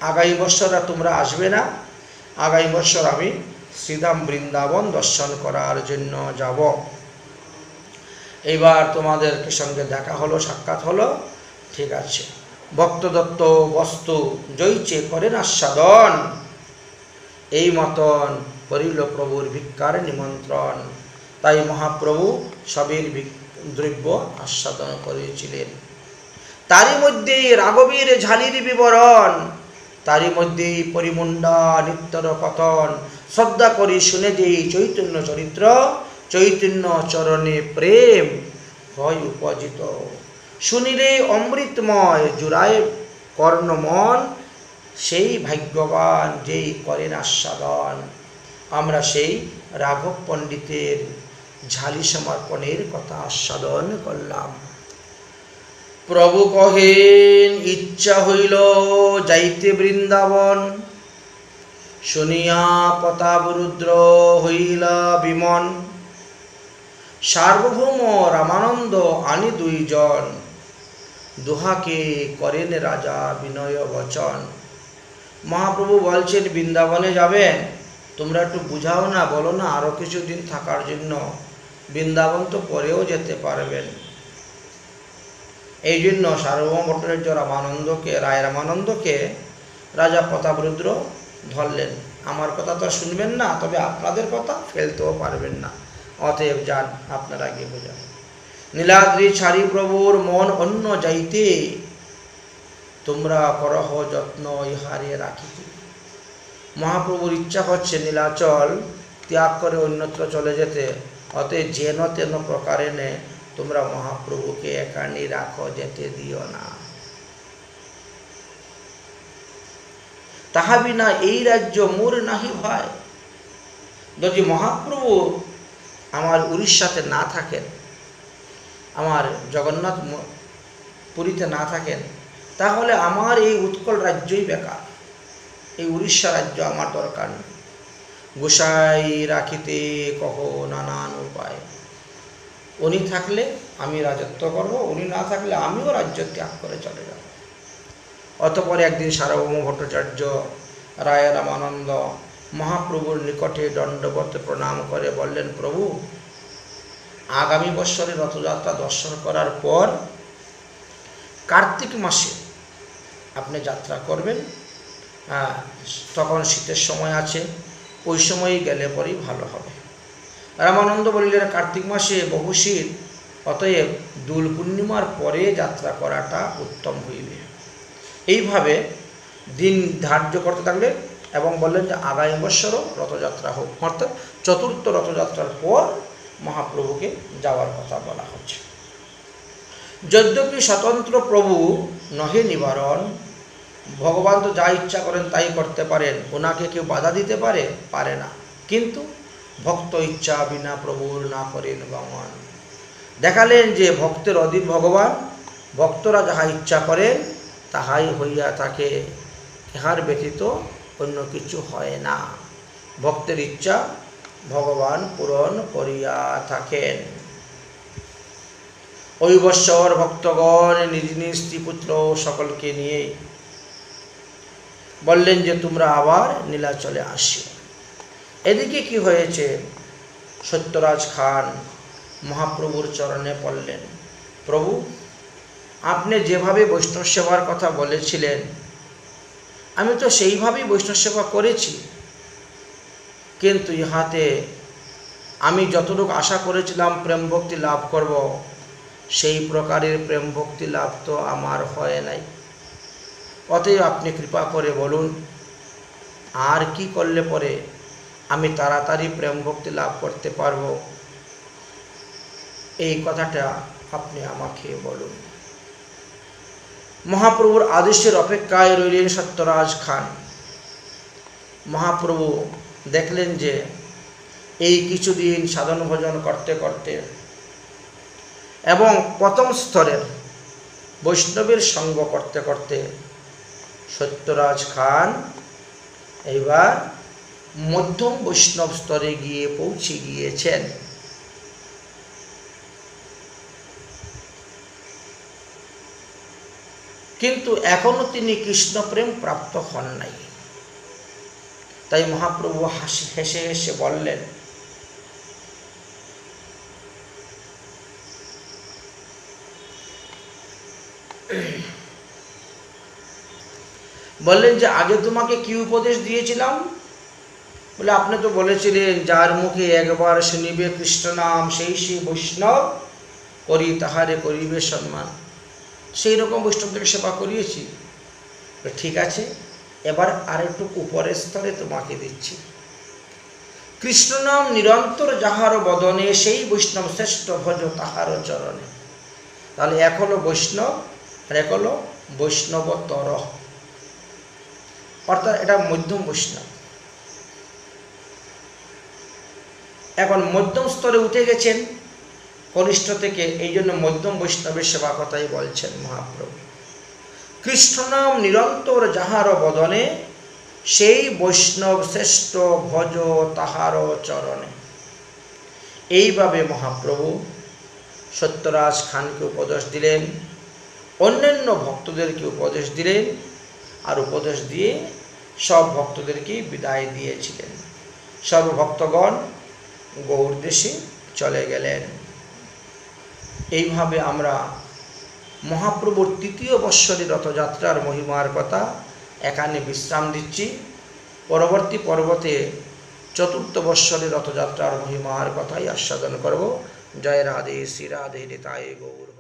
S1: আগামী বৎসর তোমরা আসবে না, আগামী বৎসর আমি শ্রীধাম বৃন্দাবন দর্শন করার জন্য যাব। এইবার তোমাদের সঙ্গে দেখা হলো, সাক্ষাৎ হলো, ঠিক আছে। ভক্তদত্ত বস্তু জয়চে করেন আস্বাদন, এই মতন করিল প্রভুর ভিক্ষার নিমন্ত্রণ। তাই মহাপ্রভু সবের দ্রব্য আস্বাদন করেছিলেন। তারই মধ্যে রাঘবের ঝালির বিবরণ, তারই মধ্যে পরিমুন্ডা নিত্যর কথন। শ্রদ্ধা করি শুনে যে চৈতন্য চরিত্র, চৈতন্য চরণে প্রেম হয় উপজিত। শুনিলে অমৃতময় জুড়ায় কর্ণমন, সেই ভাগ্যবান যেই করেন আস্বাদন। আমরা সেই রাঘব পণ্ডিতের ঝালি সমর্পণের কথা আস্বাদন করলাম। প্রভু কহেন ইচ্ছা হইল যাইতে বৃন্দাবন, শুনিয়া প্রতাপরুদ্র হইলা বিমন। সার্বভৌম রামানন্দ আনি 2 জন, দুহাকে করেন রাজা বিনয় বচন। মহাপ্রভু বলছেন বৃন্দাবনে যাবেন, তোমরা একটু বুঝাও না, বলো না আরও কিছুদিন থাকার জন্য, বৃন্দাবন তো পরেও যেতে পারবেন। এই জন্য সার্বভৌম ভট্টাচার্য রায় রামানন্দকে রাজা প্রতাপরুদ্র ধরলেন। আমার কথা তো শুনবেন না, তবে আপনাদের কথা ফেলতেও পারবেন না, অতএব যান, আপনারা গিয়ে বোঝান। নীলাদ্রি ছাড়ি প্রভুর মন অন্য যাইতে, তোমরা করহ যত্ন ইহারে রাখিতে। মহাপ্রভুর ইচ্ছা হচ্ছে নীলাচল ত্যাগ করে অন্যত্র চলে যেতে, অতএব যেন তেন প্রকারে নে তোমরা মহাপ্রভুকে একানি রাখো, যেতে দিও না। তাহা বিনা এই রাজ্য মোর নাহি ভাই। যদি মহাপ্রভু আমার উড়িষ্যাতে না থাকেন, আমার জগন্নাথ পুরীতে না থাকেন, তাহলে আমার এই উৎকল রাজ্যই বেকার, এই উড়িষ্যা রাজ্য আমার দরকার নেই। গোসাই রাখিতে কহ নানান উপায়। উনি থাকলে আমি রাজত্ব করব, উনি না থাকলে আমিও রাজ্য ত্যাগ করে চলে যাব। অতঃপর একদিন সার্বভৌম ভট্টাচার্য রায় রামানন্দ মহাপ্রভুর নিকটে দণ্ডবত প্রণাম করে বললেন, প্রভু, আগামী বৎসরে রথযাত্রা দর্শন করার পর কার্তিক মাসে আপনি যাত্রা করবেন, তখন শীতের সময় আছে, ওই সময়ই গেলে পরেই ভালো হবে। রামানন্দ বললেন, কার্তিক মাসে বহু শীত, অতএব দোল পূর্ণিমার পরে যাত্রা করাটা উত্তম হইবে। এইভাবে দিন ধার্য করতে থাকলেন এবং বললেন যে আগামী বৎসরও রথযাত্রা হোক, অর্থাৎ চতুর্থ রথযাত্রার পর মহাপ্রভুকে যাওয়ার কথা বলা হচ্ছে। যদ্যপি স্বতন্ত্র প্রভু নহে নিবারণ, ভগবান তো যা ইচ্ছা করেন তাই করতে পারেন, ওনাকে কেউ বাধা দিতে পারে না, কিন্তু ভক্ত ইচ্ছা বিনা প্রভুর না করেন গমন। দেখালেন যে ভক্তের অধীন ভগবান, ভক্তরা যাহা ইচ্ছা করেন তাহাই হইয়া থাকে, ইহার ব্যতীত অন্য কিছু হয় না। ভক্তের ইচ্ছা ভগবান পূরণ করিয়া থাকেন। ওই বৎসর ভক্তগণ নিজ নিজ স্ত্রীপুত্র সকলকে নিয়ে বললেন যে তোমরা আবার নীলাচলে আসিও। এদিকে কি হয়েছে, সত্যরাজ খান মহাপ্রভুর চরণে পড়লেন, প্রভু, আপনি যেভাবে বৈষ্ণব সেবার কথা বলেছিলেন আমি তো সেইভাবেই বৈষ্ণব সেবা করেছি, কিন্তু ইহাতে আমি যতটুকু আশা করেছিলাম প্রেম ভক্তি লাভ করব, সেই প্রকারের প্রেম ভক্তি লাভ তো আমার হয় নাই। অতএব আপনি কৃপা করে বলুন আর কি করলে পরে আমি তাড়াতাড়ি প্রেম ভক্তি লাভ করতে পারব, এই কথাটা আপনি আমাকে বলুন। মহাপ্রভুর আদেশের অপেক্ষায় রইলেন সত্যরাজ খান। মহাপ্রভু দেখলেন যে এই কিছুদিন সাধন ভজন করতে করতে এবং প্রথম স্তরের বৈষ্ণবের সঙ্গ করতে করতে সত্যরাজ খান এবার মধ্যম বৈষ্ণব স্তরে গিয়ে পৌঁছে গিয়েছেন। কিন্তু এখনো তিনি কৃষ্ণপ্রেম প্রাপ্ত হন নাই। তাই মহাপ্রভু হেসে হেসে বললেন, যে আগে তোমাকে কি উপদেশ দিয়েছিলাম? বলে আপনি তো বলেছিলেন যার মুখে একবার শুনিবে কৃষ্ণ নাম সেই বৈষ্ণব করি তাহারে করিবে সম্মান। সেই রকম বৈষ্ণবদেরকে সেবা করিয়েছি। ঠিক আছে, এবার আরেকটু উপরের স্তরে তোমাকে দিচ্ছি। কৃষ্ণ নাম নিরন্তর যাহার বদনে সেই বৈষ্ণব শ্রেষ্ঠ ভজ তাহার চরণে। তাহলে এক হলো বৈষ্ণব আর এক হলো বৈষ্ণবতর, অর্থাৎ এটা মধ্যম বৈষ্ণব। এখন মধ্যম স্তরে উঠে গেছেন কনিষ্ঠ থেকে, এই জন্য মধ্যম বৈষ্ণবের সেবা কথাই বলছেন মহাপ্রভু। কৃষ্ণ নাম নিরন্তর যাহার বদনে সেই বৈষ্ণব শ্রেষ্ঠ ভজ তাহার চরণে। এইভাবে মহাপ্রভু সত্যরাজ খানকে উপদেশ দিলেন। অন্যান্য ভক্তদেরকে উপদেশ দিলেন, আর উপদেশ দিয়ে সব ভক্তদেরকে বিদায় দিয়েছিলেন। সর্বভক্তগণ গৌড় দেশে চলে গেলেন। এইভাবে আমরা মহাপ্রভুর তৃতীয় বৎসরে রথযাত্রার মহিমার কথা এখানে বিশ্রাম দিচ্ছি। পরবর্তী পর্বতে চতুর্থ বৎসরে রথযাত্রার মহিমার কথাই আস্বাদন করব। জয় রাধে, শ্রী রাধে, নিতাই গৌর।